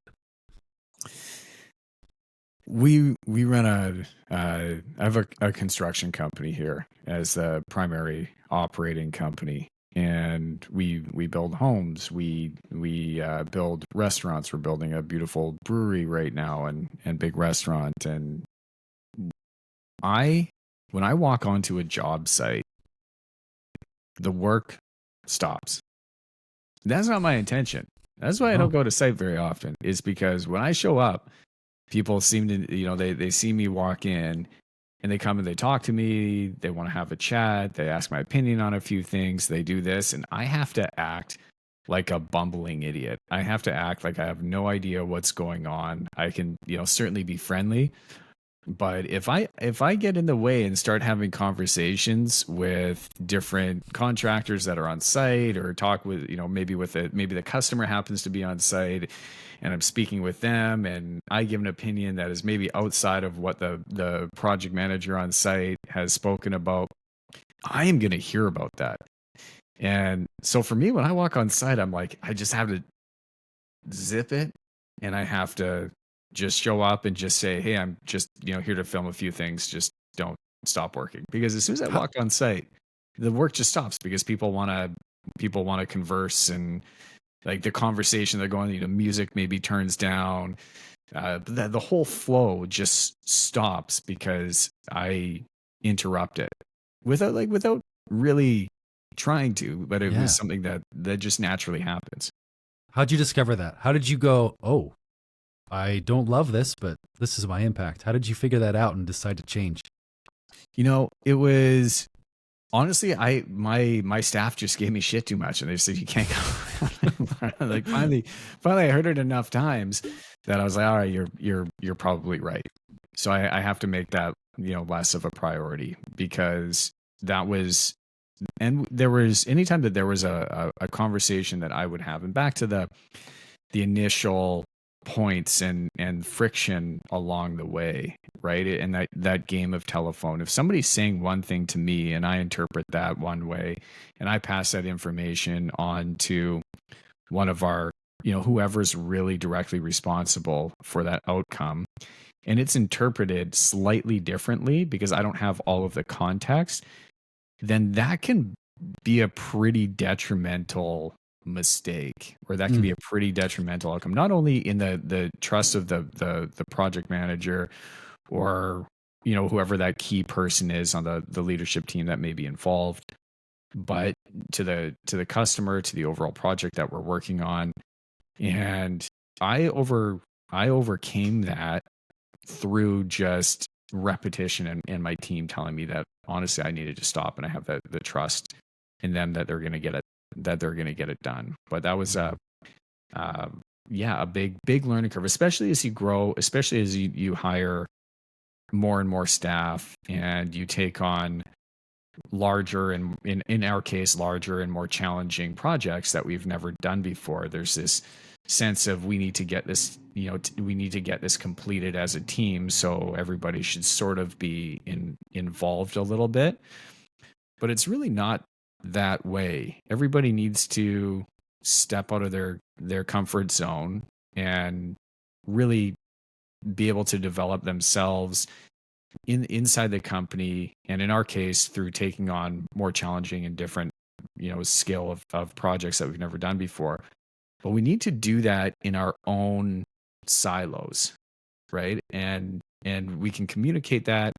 S1: We run I have a construction company here as the primary operating company, and we build homes. We build restaurants. We're building a beautiful brewery right now and big restaurant. And when I walk onto a job site, the work stops. That's not my intention. That's why I don't go to site very often, is because when I show up, people seem to, they see me walk in and they come and they talk to me. They want to have a chat. They ask my opinion on a few things. They do this. And I have to act like a bumbling idiot. I have to act like I have no idea what's going on. I can, certainly be friendly. But if I get in the way and start having conversations with different contractors that are on site, or talk with, maybe the customer happens to be on site and I'm speaking with them and I give an opinion that is maybe outside of what the project manager on site has spoken about, I am going to hear about that. And so for me, when I walk on site, I'm like, I just have to zip it, and I have to just show up and just say, hey, I'm just, here to film a few things. Just don't stop working. Because as soon as I walk on site, the work just stops because people want to converse, and like the conversation they're going, music maybe turns down. The whole flow just stops because I interrupt it without really trying to, but it was something that just naturally happens.
S2: How'd you discover that? How did you go, I don't love this, but this is my impact? How did you figure that out and decide to change?
S1: It was honestly, my staff just gave me shit too much, and they said you can't go. Like finally, I heard it enough times that I was like, all right, you're probably right. So I have to make that less of a priority, because that was, and there was anytime that there was a conversation that I would have, and back to the initial points and friction along the way, right? And that game of telephone. If somebody's saying one thing to me and I interpret that one way, and I pass that information on to one of our, whoever's really directly responsible for that outcome, and it's interpreted slightly differently because I don't have all of the context, then that can be a pretty detrimental mistake, or that can be a pretty detrimental outcome, not only in the trust of the project manager, or whoever that key person is on the leadership team that may be involved, but to the customer, to the overall project that we're working on. And I overcame that through just repetition, and my team telling me that honestly I needed to stop, and I have the trust in them that they're going to get it done. But that was a big learning curve, especially as you grow, especially as you hire more and more staff, and you take on larger, and in our case, larger and more challenging projects that we've never done before. There's this sense of we need to get this, we need to get this completed as a team. So everybody should sort of be involved a little bit, but it's really not that way. Everybody needs to step out of their comfort zone and really be able to develop themselves inside the company, and in our case through taking on more challenging and different scale of projects that we've never done before. But we need to do that in our own silos, right? And we can communicate that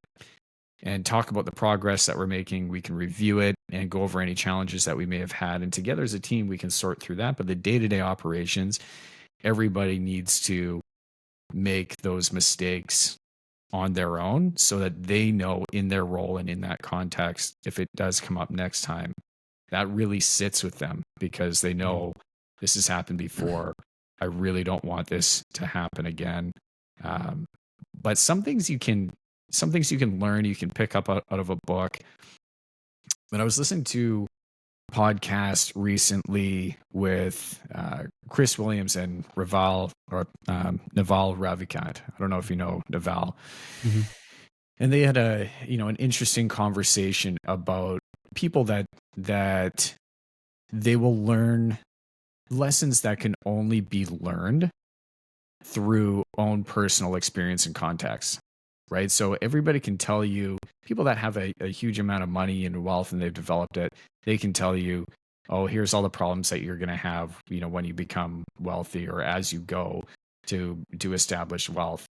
S1: and talk about the progress that we're making. We can review it and go over any challenges that we may have had, and together as a team we can sort through that. But the day-to-day operations, everybody needs to make those mistakes on their own, so that they know in their role and in that context, if it does come up next time, that really sits with them, because they know this has happened before. I really don't want this to happen again. But some things you can learn, you can pick up out of a book. But I was listening to a podcast recently with Chris Williams and Naval Ravikant. I don't know if you know Naval. Mm-hmm. And they had an interesting conversation about people that they will learn lessons that can only be learned through own personal experience and context, right? So everybody can tell you, people that have a huge amount of money and wealth and they've developed it, they can tell you, oh, here's all the problems that you're going to have, when you become wealthy or as you go to establish wealth.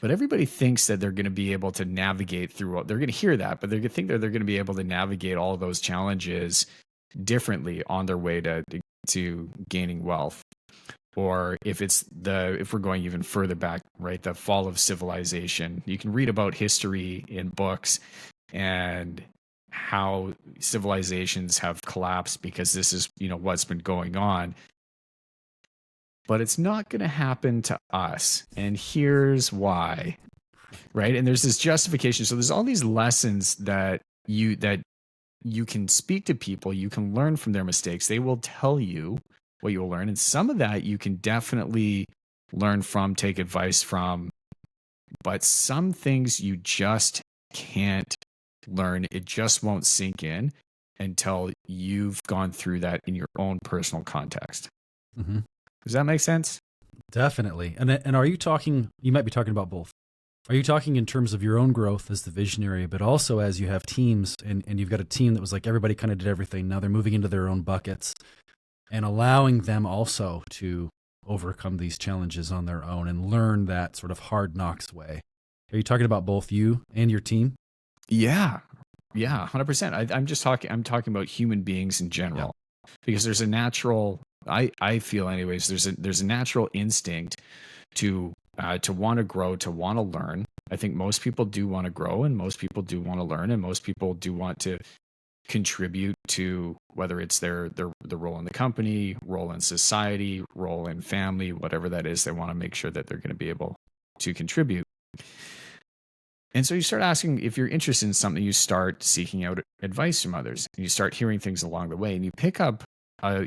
S1: But everybody thinks that they're going to be able to navigate through, they're going to hear that, but they're going to think that they're going to be able to navigate all those challenges differently on their way to gaining wealth. Or if we're going even further back, right, the fall of civilization, you can read about history in books and how civilizations have collapsed because this is, what's been going on. But it's not going to happen to us. And here's why, right? And there's this justification. So there's all these lessons that you can speak to people, you can learn from their mistakes. They will tell you what you will learn. And some of that you can definitely learn from, take advice from. But some things you just can't learn. It just won't sink in until you've gone through that in your own personal context. Mm-hmm. Does that make sense?
S2: Definitely. And are you talking, you might be talking about both. Are you talking in terms of your own growth as the visionary, but also as you have teams and you've got a team that was like everybody kind of did everything. Now they're moving into their own buckets and allowing them also to overcome these challenges on their own and learn that sort of hard knocks way. Are you talking about both you and your team?
S1: Yeah. Yeah, 100%. I'm talking about human beings in general, because there's a natural, I feel anyways, there's a natural instinct to want to grow, to want to learn. I think most people do want to grow, and most people do want to learn, and most people do want to contribute to, whether it's the role in the company, role in society, role in family, whatever that is, they want to make sure that they're going to be able to contribute. And so you start asking, if you're interested in something, you start seeking out advice from others, and you start hearing things along the way, and you pick up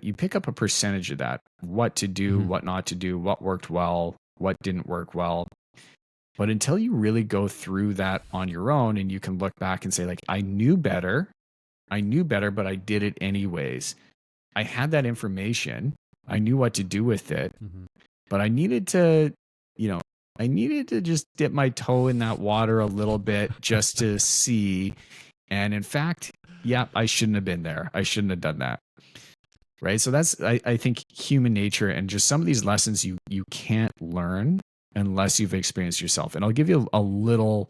S1: you pick up a percentage of that, what to do, what not to do, what worked well, what didn't work well. But until you really go through that on your own and you can look back and say, like, I knew better, but I did it anyways. I had that information. I knew what to do with it, but I needed to, just dip my toe in that water a little bit just to see. And in fact, yeah, I shouldn't have been there. I shouldn't have done that. Right. So that's, I think, human nature, and just some of these lessons you can't learn unless you've experienced yourself. And I'll give you a little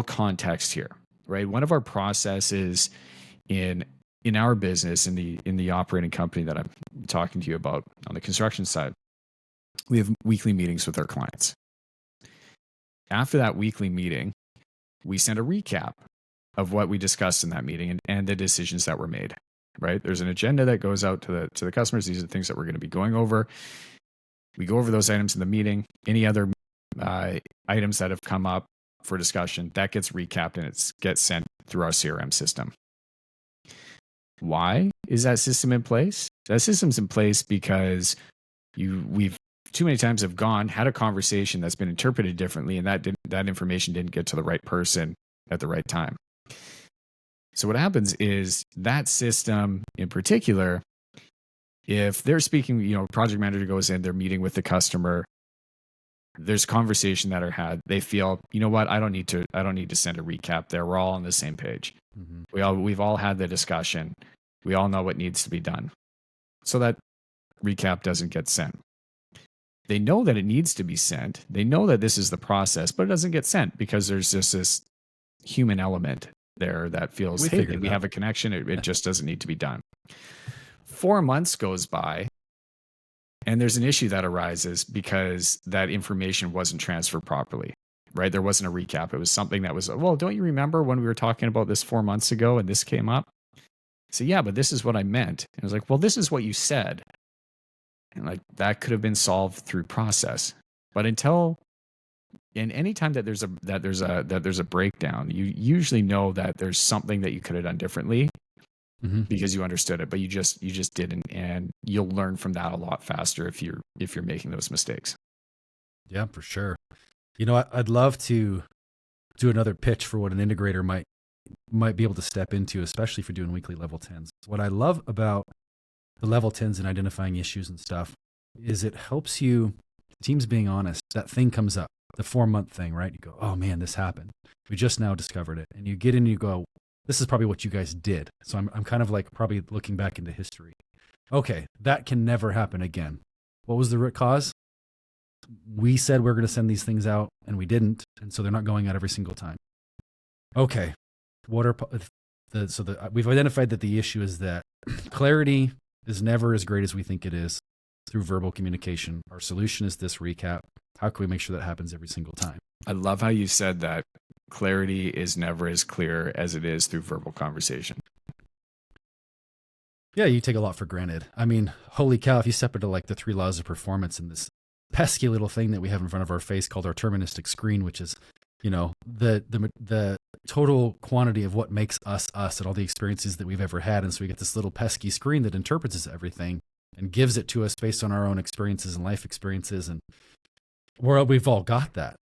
S1: context here. Right. One of our processes in our business, in the operating company that I'm talking to you about on the construction side, we have weekly meetings with our clients. After that weekly meeting, we send a recap of what we discussed in that meeting and the decisions that were made. Right? There's an agenda that goes out to the customers. These are the things that we're going to be going over. We go over those items in the meeting. Any other items that have come up for discussion, that gets recapped and it gets sent through our CRM system. Why is that system in place? That system's in place because we've too many times had a conversation that's been interpreted differently, and that information didn't get to the right person at the right time. So what happens is that system in particular, if they're speaking, project manager goes in, they're meeting with the customer, there's conversation that are had. They feel, you know what, I don't need to send a recap there. We're all on the same page. We've all had the discussion. We all know what needs to be done. So that recap doesn't get sent. They know that it needs to be sent. They know that this is the process, but it doesn't get sent because there's just this human element there that feels, hey, we have a connection. It just doesn't need to be done. 4 months goes by and there's an issue that arises because that information wasn't transferred properly, right? There wasn't a recap. It was something that was, well, don't you remember when we were talking about this 4 months ago and this came up? So yeah, but this is what I meant. And I was like, well, this is what you said. And like, that could have been solved through process. But and any time that there's a breakdown, you usually know that there's something that you could have done differently because you understood it, but you just didn't, and you'll learn from that a lot faster if you're making those mistakes.
S2: Yeah, for sure. I'd love to do another pitch for what an integrator might be able to step into, especially if you're doing weekly level 10s. What I love about the level 10s and identifying issues and stuff is it helps you, teams being honest, that thing comes up. The 4-month thing, right? You go, oh man, this happened. We just now discovered it. And you get in and you go, this is probably what you guys did. So I'm kind of like probably looking back into history. Okay, that can never happen again. What was the root cause? We said we're going to send these things out and we didn't. And so they're not going out every single time. Okay, we've identified that the issue is that clarity is never as great as we think it is through verbal communication. Our solution is this recap. How can we make sure that happens every single time?
S1: I love how you said that clarity is never as clear as it is through verbal conversation.
S2: Yeah, you take a lot for granted. I mean, holy cow, if you step into like the 3 laws of performance and this pesky little thing that we have in front of our face called our deterministic screen, which is, the total quantity of what makes us and all the experiences that we've ever had. And so we get this little pesky screen that interprets everything and gives it to us based on our own experiences and life experiences. And we've all got that.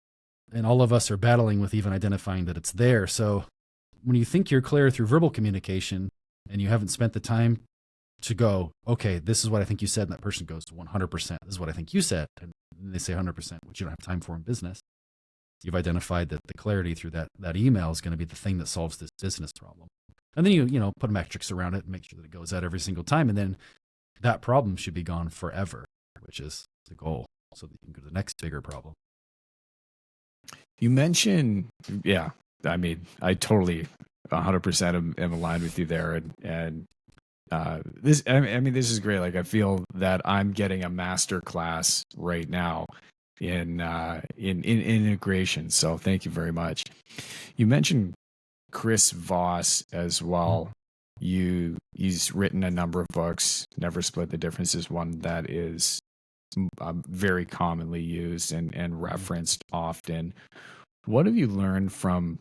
S2: And all of us are battling with even identifying that it's there. So when you think you're clear through verbal communication and you haven't spent the time to go, okay, this is what I think you said. And that person goes to 100%. This is what I think you said. And they say 100%, which you don't have time for in business. You've identified that the clarity through that email is going to be the thing that solves this business problem. And then you put metrics around it and make sure that it goes out every single time. And then that problem should be gone forever, which is the goal, so that you can go to the next bigger problem.
S1: You mentioned, yeah, I mean, I totally 100% am aligned with you there. And this is great. Like, I feel that I'm getting a master class right now in integration. So thank you very much. You mentioned Chris Voss as well. He's written a number of books. Never Split the Difference is one that is very commonly used and referenced often. What have you learned from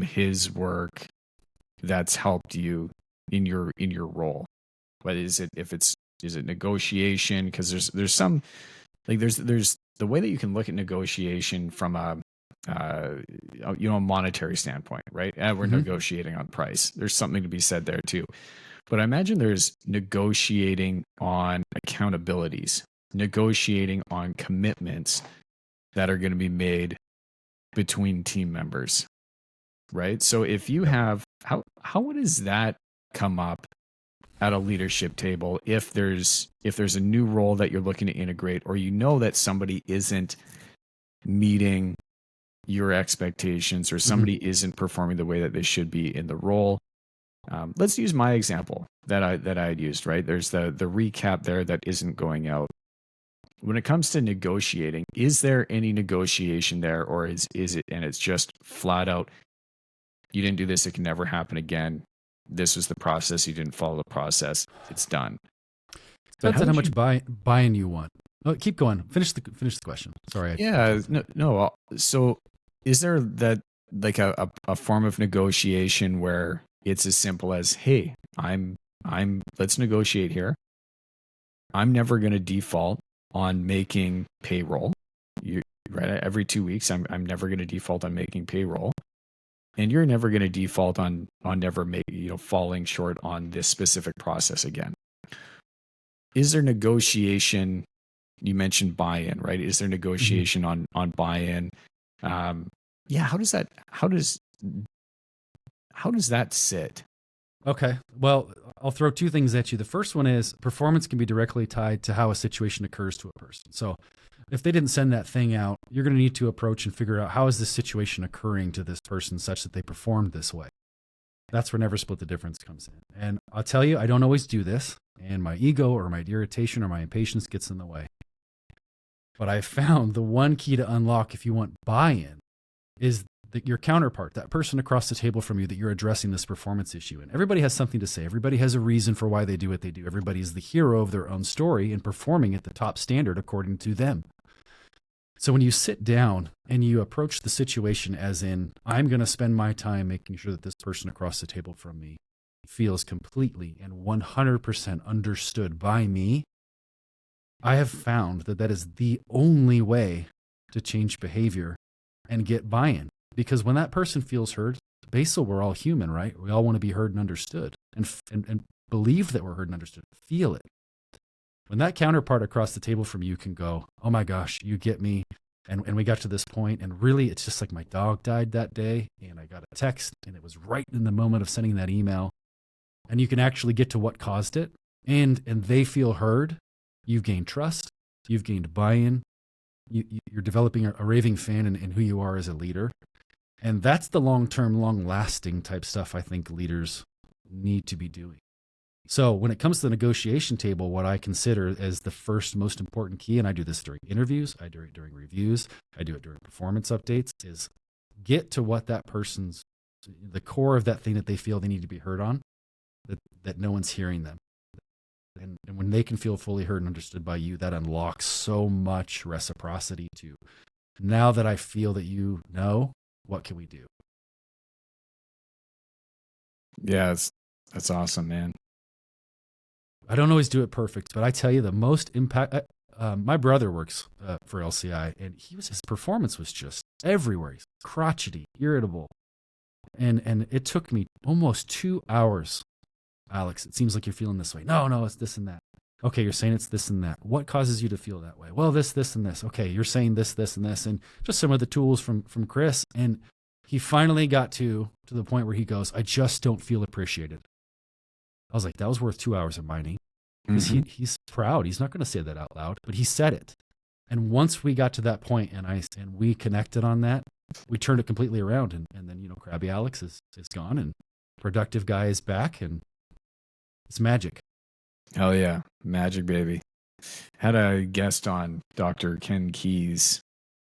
S1: his work that's helped you in your role? What is it? Is it negotiation? Because there's some, like there's the way that you can look at negotiation from a a monetary standpoint, right? And we're negotiating on price. There's something to be said there too. But I imagine there's negotiating on accountabilities, negotiating on commitments that are going to be made between team members, right? So if you have, how does that come up at a leadership table if there's a new role that you're looking to integrate, or that somebody isn't meeting your expectations, or somebody isn't performing the way that they should be in the role? Let's use my example that I had used, right? There's the recap there that isn't going out. When it comes to negotiating, is there any negotiation there, or is it, and it's just flat out, you didn't do this, it can never happen again. This was the process, you didn't follow the process, it's done.
S2: Depends on how much buy-in you want. Oh, keep going. Finish the question. Sorry.
S1: No. So is there that, like a form of negotiation where it's as simple as, hey, let's negotiate here. I'm never going to default on making payroll. Right? Every 2 weeks, I'm never going to default on making payroll. And you're never going to default on never falling short on this specific process again. Is there negotiation? You mentioned buy-in, right? Is there negotiation on buy-in? How does that sit?
S2: Okay. Well, I'll throw two things at you. The first one is performance can be directly tied to how a situation occurs to a person. So if they didn't send that thing out, you're going to need to approach and figure out, how is this situation occurring to this person such that they performed this way? That's where never split the difference comes in. And I'll tell you, I don't always do this, and my ego or my irritation or my impatience gets in the way. But I found the one key to unlock, if you want buy-in, is that your counterpart, that person across the table from you that you're addressing this performance issue in. Everybody has something to say. Everybody has a reason for why they do what they do. Everybody is the hero of their own story and performing at the top standard according to them. So when you sit down and you approach the situation as in, I'm going to spend my time making sure that this person across the table from me feels completely and 100% understood by me, I have found that is the only way to change behavior and get buy-in. Because when that person feels heard, basically we're all human, right? We all want to be heard and understood and believe that we're heard and understood, feel it. When that counterpart across the table from you can go, oh my gosh, you get me. And we got to this point, and really it's just like my dog died that day, and I got a text, and it was right in the moment of sending that email. And you can actually get to what caused it, and they feel heard. You've gained trust. You've gained buy-in. You're developing a raving fan in who you are as a leader. And that's the long-term, long-lasting type stuff I think leaders need to be doing. So when it comes to the negotiation table, what I consider as the first most important key, and I do this during interviews, I do it during reviews, I do it during performance updates, is get to what that person's, the core of that thing that they feel they need to be heard on, that no one's hearing them. And when they can feel fully heard and understood by you, that unlocks so much reciprocity to, now that I feel that you know, what can we do?
S1: Yeah, that's awesome, man.
S2: I don't always do it perfect, but I tell you the most impact. My brother works for LCI, and his performance was just everywhere. He's crotchety, irritable, and it took me almost 2 hours. Alex, it seems like you're feeling this way. No, it's this and that. Okay, you're saying it's this and that. What causes you to feel that way? Well, this, and this. Okay, you're saying this, and this, and just some of the tools from Chris. And he finally got to the point where he goes, I just don't feel appreciated. I was like, that was worth 2 hours of mining, because he's proud. He's not going to say that out loud, but he said it. And once we got to that point and we connected on that, we turned it completely around. And then, Crabby Alex is gone, and productive guy is back, and it's magic.
S1: Hell yeah. Magic, baby. Had a guest on, Dr. Ken Keys,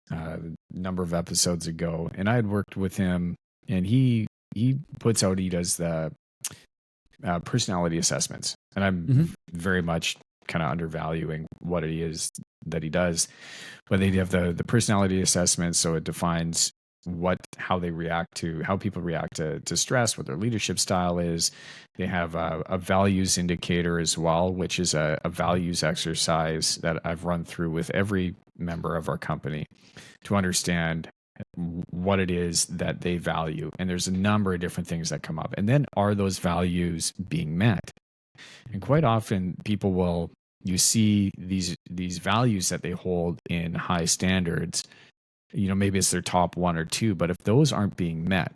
S1: a number of episodes ago, and I had worked with him, and he does the personality assessments, and I'm very much kind of undervaluing what it is that he does. But they have the personality assessment, so it defines how people react to stress, what their leadership style is. They have a values indicator as well, which is a values exercise that I've run through with every member of our company to understand what it is that they value. And there's a number of different things that come up. And then, are those values being met? And quite often you see these values that they hold in high standards. Maybe it's their top one or two, but if those aren't being met,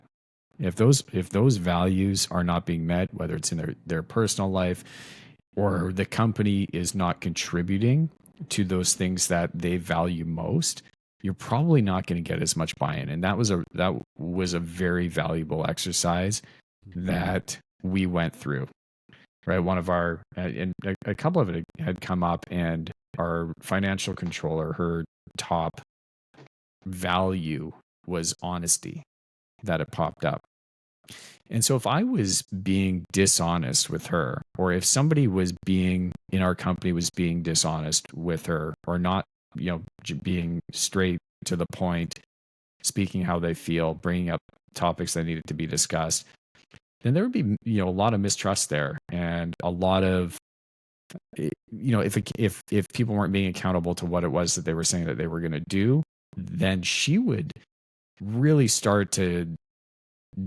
S1: if those values are not being met, whether it's in their personal life, or the company is not contributing to those things that they value most, you're probably not going to get as much buy-in. And that was a very valuable exercise that we went through. Right, one of our and a couple of it had come up, and our financial controller, her top value was honesty, that it popped up. And so if I was being dishonest with her, or if somebody in our company was being dishonest with her, or not, being straight to the point, speaking how they feel, bringing up topics that needed to be discussed, then there would be, a lot of mistrust there, and a lot of, if people weren't being accountable to what it was that they were saying that they were going to do, then she would really start to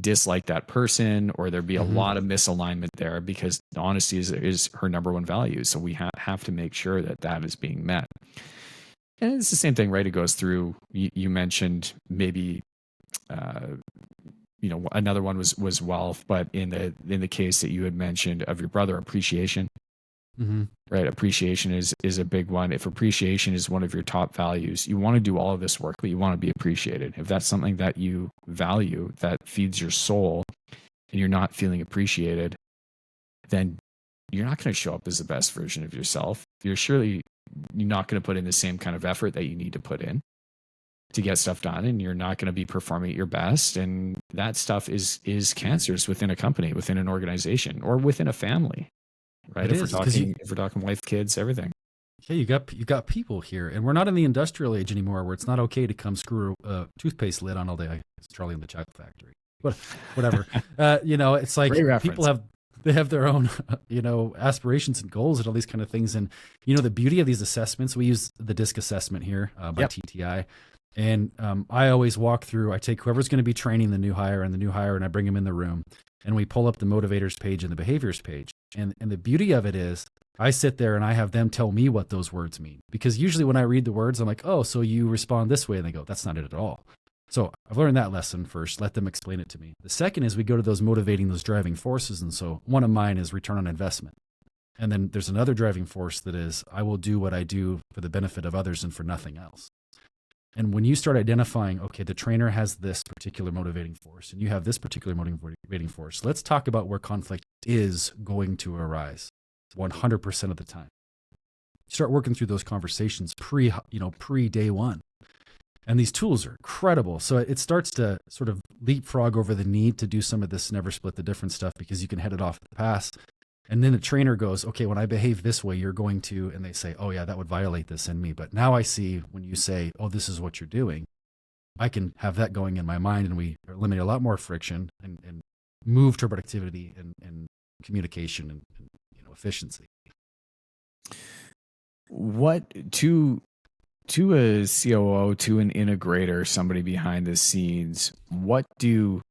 S1: dislike that person, or there'd be a lot of misalignment there, because honesty is her number one value. So we have to make sure that is being met. And it's the same thing, right? It goes through, you mentioned maybe, another one was wealth, but in the case that you had mentioned of your brother, appreciation. Right? Appreciation is a big one. If appreciation is one of your top values, you want to do all of this work, but you want to be appreciated. If that's something that you value, that feeds your soul, and you're not feeling appreciated, then you're not going to show up as the best version of yourself. You're not going to put in the same kind of effort that you need to put in to get stuff done, and you're not going to be performing at your best. And that stuff is cancerous within a company, within an organization, or within a family. Right. If we're talking wife, kids, everything.
S2: Yeah, you got people here, and we're not in the industrial age anymore, where it's not okay to come screw a toothpaste lid on all day. It's Charlie in the Chocolate Factory, but whatever. It's like people have their own, aspirations and goals and all these kind of things. And the beauty of these assessments, we use the DISC assessment here by TTI, and I always I take whoever's going to be training the new hire, and I bring them in the room, and we pull up the motivators page and the behaviors page. And the beauty of it is, I sit there and I have them tell me what those words mean. Because usually when I read the words, I'm like, oh, so you respond this way. And they go, that's not it at all. So I've learned that lesson first. Let them explain it to me. The second is we go to those those driving forces. And so one of mine is return on investment. And then there's another driving force that is, I will do what I do for the benefit of others and for nothing else. And when you start identifying, okay, the trainer has this particular motivating force, and you have this particular motivating force, let's talk about where conflict is going to arise 100% of the time. Start working through those conversations pre day one. And these tools are incredible. So it starts to sort of leapfrog over the need to do some of this never split the difference stuff, because you can head it off at the pass. And then the trainer goes, okay, when I behave this way, you're going to, and they say, oh yeah, that would violate this in me. But now I see when you say, oh, this is what you're doing, I can have that going in my mind, and we eliminate a lot more friction and move to productivity and communication and efficiency.
S1: What to a COO, to an integrator, somebody behind the scenes, what do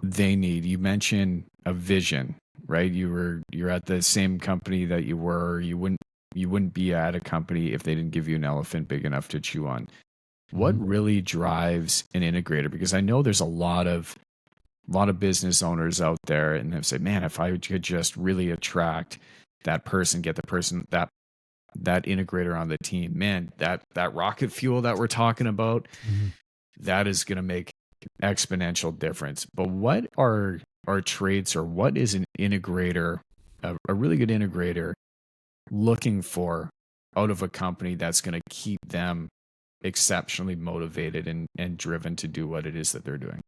S1: they need? You mentioned a vision, right? You're at the same company that you were. You wouldn't be at a company if they didn't give you an elephant big enough to chew on. What really drives an integrator? Because I know there's a lot of business owners out there, and they say, man, if I could just really attract that person, get the person, that integrator on the team, man, that rocket fuel that we're talking about, that is going to make exponential difference. But what are traits, or what is an integrator, a really good integrator, looking for out of a company that's going to keep them exceptionally motivated and driven to do what it is that they're doing?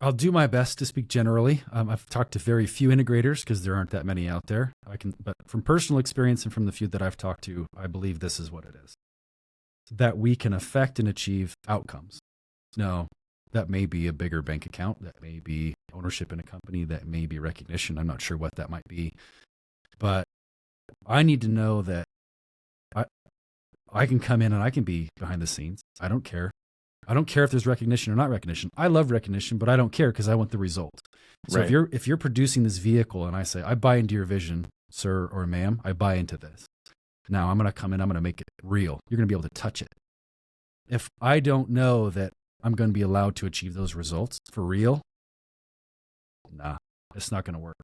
S2: I'll do my best to speak generally. I've talked to very few integrators because there aren't that many out there. But from personal experience and from the few that I've talked to, I believe this is what it is: that we can affect and achieve outcomes. Now, That may be a bigger bank account. That may be ownership in a company. That may be recognition. I'm not sure what that might be. But I need to know that I can come in and I can be behind the scenes. I don't care. I don't care if there's recognition or not recognition. I love recognition, but I don't care because I want the result. So
S1: Right.
S2: if you're producing this vehicle and I say, I buy into your vision, sir or ma'am, I buy into this. Now I'm going to come in, I'm going to make it real. You're going to be able to touch it. If I don't know that I'm going to be allowed to achieve those results for real, nah, it's not going to work.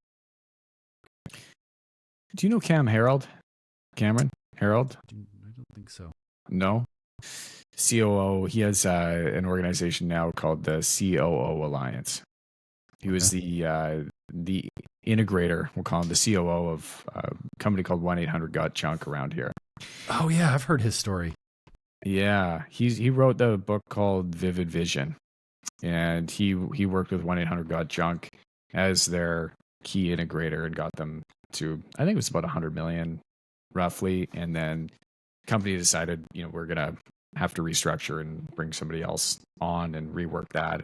S1: Do you know Cameron Harold?
S2: I don't think so.
S1: No. COO. He has an organization now called the COO Alliance. He was the integrator. We'll call him the COO of a company called 1-800-GOT-JUNK around here.
S2: Oh yeah, I've heard his story.
S1: Yeah, he wrote the book called Vivid Vision, and he worked with 1-800-GOT-JUNK as their key integrator and got them to, I think it was about 100 million roughly, and then the company decided, we're gonna have to restructure and bring somebody else on and rework that.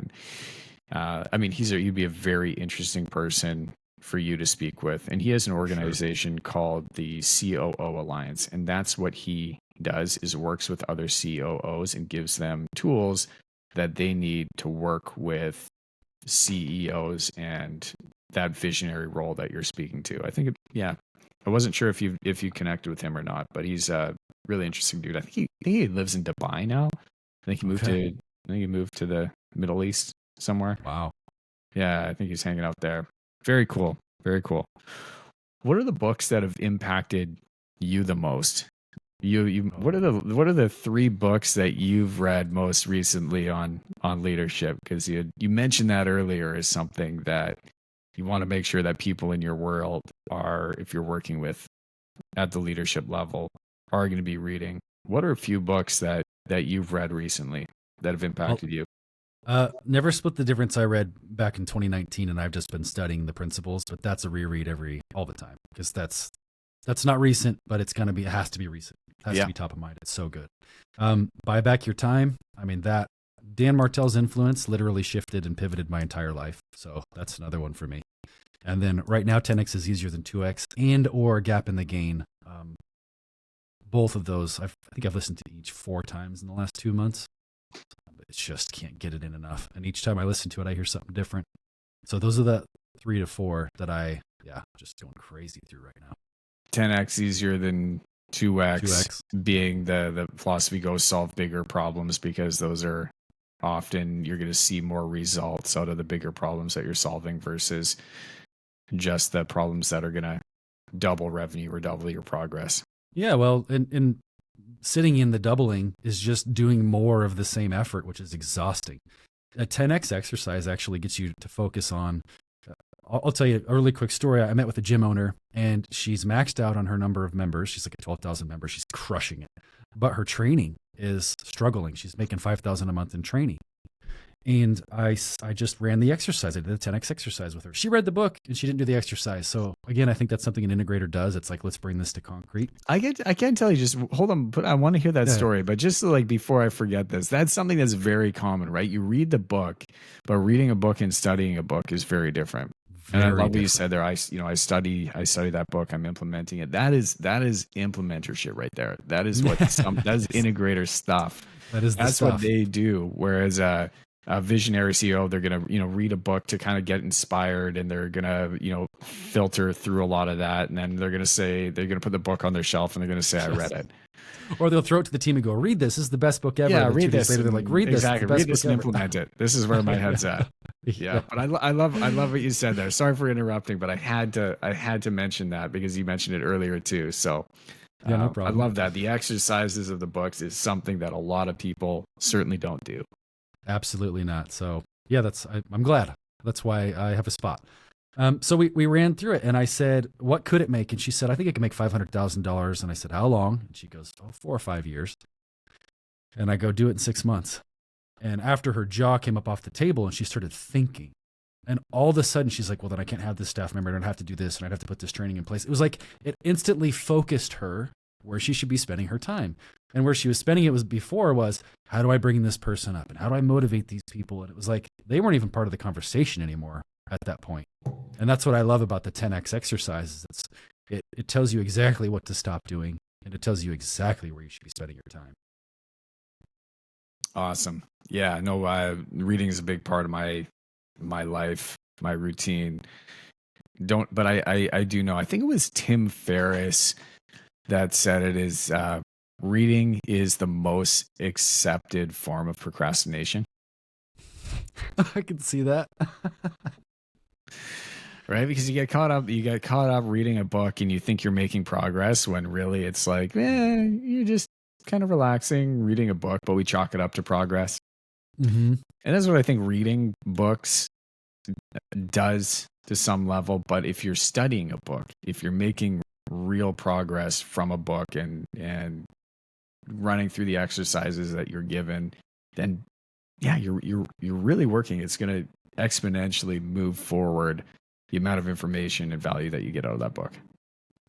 S1: And you'd be a very interesting person for you to speak with. And he has an organization called the COO Alliance, and that's what he does, is works with other COOs and gives them tools that they need to work with CEOs and that visionary role that you're speaking to. I think, I wasn't sure if you connected with him or not, but he's a really interesting dude. I think he lives in Dubai now. I think he moved to the Middle East somewhere.
S2: Wow.
S1: Yeah, I think he's hanging out there. Very cool. Very cool. What are the books that have impacted you the most? What are the 3 books that you've read most recently on leadership? Because you mentioned that earlier as something that you want to make sure that people in your world are, if you're working with at the leadership level, are going to be reading. What are a few books that you've read recently that have impacted you?
S2: Never Split the Difference I read back in 2019, and I've just been studying the principles, but that's a reread all the time, because that's not recent, but it has to be recent. It has to be top of mind. It's so good. Buy Back Your Time. I mean, that Dan Martell's influence literally shifted and pivoted my entire life. So that's another one for me. And then right now, 10X is easier than 2X or Gap in the Gain. Both of those, I think I've listened to each 4 times in the last 2 months. It's just can't get it in enough. And each time I listen to it, I hear something different. So those are the 3 to 4 that just going crazy through right now.
S1: 10X easier than 2X being the philosophy goes solve bigger problems, because those are often you're going to see more results out of the bigger problems that you're solving versus just the problems that are going to double revenue or double your progress.
S2: Yeah, well, and sitting in the doubling is just doing more of the same effort, which is exhausting. A 10X exercise actually gets you to focus on, I'll tell you a really quick story. I met with a gym owner, and she's maxed out on her number of members. She's like at 12,000 members. She's crushing it. But her training is struggling. She's making $5,000 a month in training. And I just ran the exercise. I did the 10X exercise with her. She read the book and she didn't do the exercise. So again, I think that's something an integrator does. It's like, let's bring this to concrete.
S1: I can't tell you, just hold on, but I want to hear that story. But just like before I forget this, that's something that's very common, right? You read the book, but reading a book and studying a book is very different. And I love what you said there. I study that book. I'm implementing it. That is implementership right there. That is what that is integrator stuff. That's what they do. Whereas a visionary CEO, they're gonna read a book to kind of get inspired, and they're gonna filter through a lot of that, and then they're gonna put the book on their shelf, and they're gonna say, I read it.
S2: Or they'll throw it to the team and go, read this. This is the best book ever.
S1: Yeah,
S2: and
S1: read this.
S2: Later, they're like, read this.
S1: Exactly. Read this and implement it. This is where my head's at. Yeah. But I love what you said there. Sorry for interrupting, but I had to mention that because you mentioned it earlier too. So
S2: yeah, no problem.
S1: I love that. The exercises of the books is something that a lot of people certainly don't do.
S2: Absolutely not. So yeah, I'm glad. That's why I have a spot. So we ran through it, and I said, what could it make? And she said, I think it could make $500,000. And I said, how long? And she goes, 4 or 5 years. And I go, do it in 6 months. And after her jaw came up off the table and she started thinking, and all of a sudden she's like, well, then I can't have this staff member. I don't have to do this, and I'd have to put this training in place. It was like, it instantly focused her where she should be spending her time. And where she was spending it was, how do I bring this person up? And how do I motivate these people? And it was like, they weren't even part of the conversation anymore at that point. And that's what I love about the 10X exercises. It tells you exactly what to stop doing, and it tells you exactly where you should be spending your time.
S1: Awesome. Yeah, no, reading is a big part of my life, my routine. But I do know, I think it was Tim Ferriss that said it is, reading is the most accepted form of procrastination.
S2: I can see that.
S1: Right? Because you get caught up reading a book and you think you're making progress when really it's like, you're just kind of relaxing, reading a book, but we chalk it up to progress.
S2: Mm-hmm.
S1: And that's what I think reading books does to some level. But if you're studying a book, if you're making real progress from a book and running through the exercises that you're given, then you're really working. It's going to exponentially move forward the amount of information and value that you get out of that book.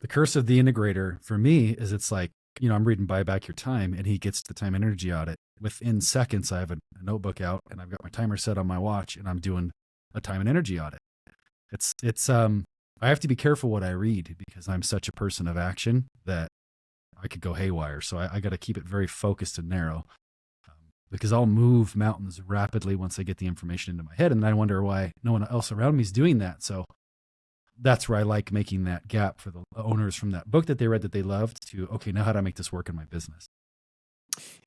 S2: The curse of the integrator for me is it's like, I'm reading Buy Back Your Time, and he gets the time energy audit. Within seconds, I have a notebook out and I've got my timer set on my watch and I'm doing a time and energy audit. I have to be careful what I read because I'm such a person of action that I could go haywire. So I got to keep it very focused and narrow, because I'll move mountains rapidly once I get the information into my head. And then I wonder why no one else around me is doing that. So that's where I like making that gap for the owners from that book that they read that they loved to, okay, now how do I make this work in my business?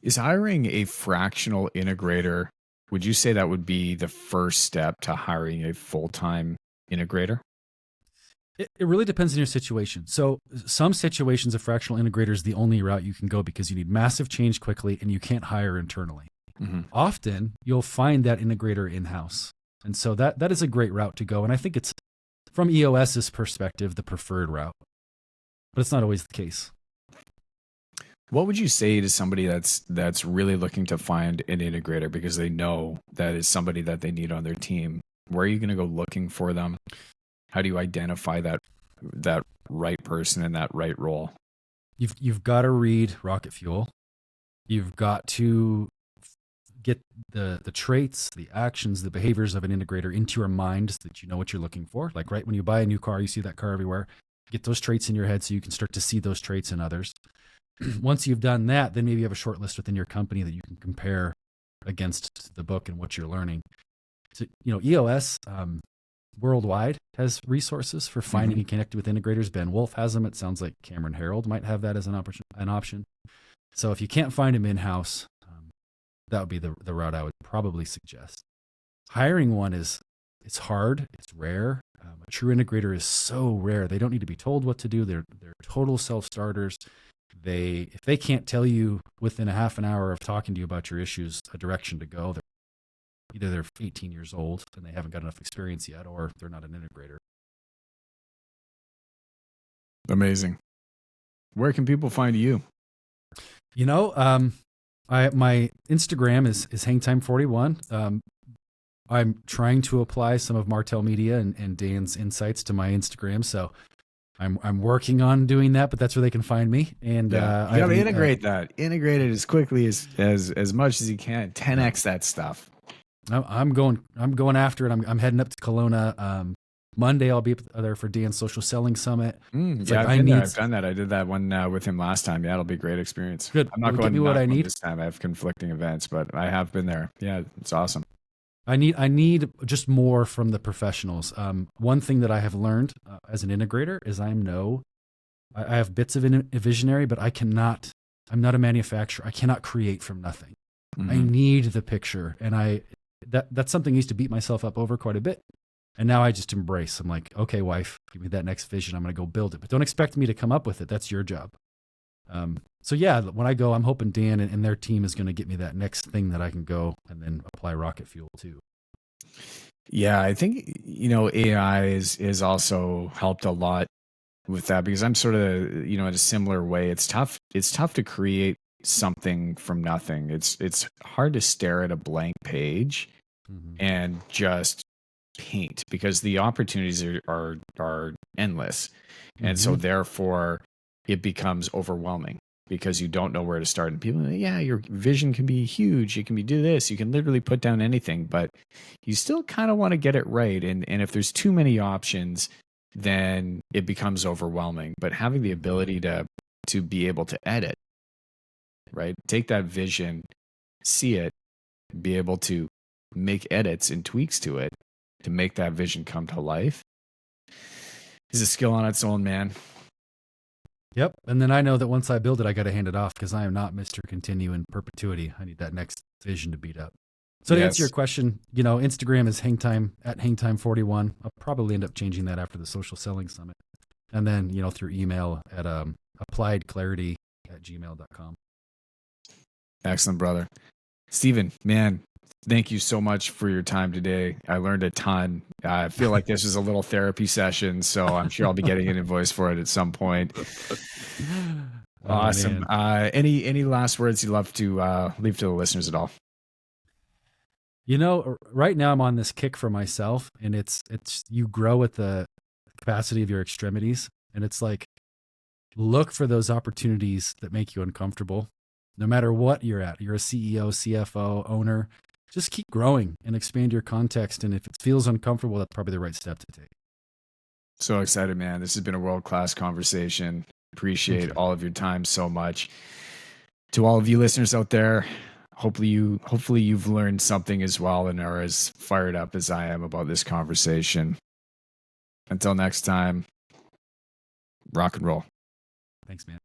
S1: Is hiring a fractional integrator, would you say that would be the first step to hiring a full-time integrator?
S2: It really depends on your situation. So some situations, a fractional integrator is the only route you can go because you need massive change quickly and you can't hire internally. Mm-hmm. Often you'll find that integrator in-house. And so that is a great route to go. And I think it's, from EOS's perspective, the preferred route, but it's not always the case.
S1: What would you say to somebody that's really looking to find an integrator because they know that is somebody that they need on their team? Where are you going to go looking for them? How do you identify that right person in that right role?
S2: You've got to read Rocket Fuel. You've got to get the traits, the actions, the behaviors of an integrator into your mind so that you know what you're looking for. Like right when you buy a new car, you see that car everywhere. Get those traits in your head so you can start to see those traits in others. Once you've done that, then maybe you have a short list within your company that you can compare against the book and what you're learning. So, EOS worldwide has resources for finding and connecting with integrators. Ben Wolf has them. It sounds like Cameron Harold might have that as an option. So if you can't find them in-house, that would be the route I would probably suggest. Hiring one it's hard. It's rare. A true integrator is so rare. They don't need to be told what to do. They're total self-starters. If they can't tell you within a half an hour of talking to you about your issues a direction to go, either they're 18 years old and they haven't got enough experience yet, or they're not an integrator.
S1: Amazing. Where can people find you?
S2: My Instagram is hangtime41. I'm trying to apply some of Martell Media and Dan's insights to my Instagram, so I'm working on doing that, but that's where they can find me. And you
S1: got to integrate that. Integrate it as quickly as much as you can. 10x that stuff.
S2: I'm going after it. I'm heading up to Kelowna. Monday I'll be up there for Dan's Social Selling Summit.
S1: I've done that. I did that one with him last time. Yeah, it'll be a great experience.
S2: Good.
S1: I'm not going
S2: what I need
S1: this time. I have conflicting events, but I have been there. Yeah, it's awesome.
S2: I need just more from the professionals. One thing that I have learned as an integrator is I have bits of a visionary, but I'm not a manufacturer. I cannot create from nothing. I need the picture. And that's something I used to beat myself up over quite a bit. And now I just embrace. I'm like, okay, wife, give me that next vision. I'm going to go build it, but don't expect me to come up with it. That's your job. So yeah, when I go, I'm hoping Dan and their team is going to get me that next thing that I can go and then apply rocket fuel to.
S1: Yeah, I think, AI is also helped a lot with that because I'm sort of, in a similar way. It's tough to create something from nothing. It's hard to stare at a blank page and just paint because the opportunities are endless. And so therefore it becomes overwhelming because you don't know where to start. And people, yeah, your vision can be huge. You can do this. You can literally put down anything, but you still kind of want to get it right. And if there's too many options, then it becomes overwhelming. But having the ability to be able to edit, right? Take that vision, see it, be able to make edits and tweaks to it to make that vision come to life is a skill on its own, man.
S2: Yep. And then I know that once I build it, I got to hand it off because I am not Mr. Continue in perpetuity. I need that next vision to beat up. So to answer your question, Instagram is hangtime at hangtime41. I'll probably end up changing that after the social selling summit. And then, through email at appliedclarity@gmail.com.
S1: Excellent, brother. Steven, man, thank you so much for your time today. I learned a ton. I feel like this was a little therapy session, so I'm sure I'll be getting an invoice for it at some point. Awesome. Any last words you'd love to leave to the listeners at all?
S2: Right now I'm on this kick for myself, and it's you grow at the capacity of your extremities, and it's like, look for those opportunities that make you uncomfortable. No matter what you're at, you're a CEO, CFO, owner, just keep growing and expand your context. And if it feels uncomfortable, that's probably the right step to take.
S1: So excited, man. This has been a world-class conversation. Appreciate all of your time so much. To all of you listeners out there, hopefully you've learned something as well and are as fired up as I am about this conversation. Until next time, rock and roll.
S2: Thanks, man.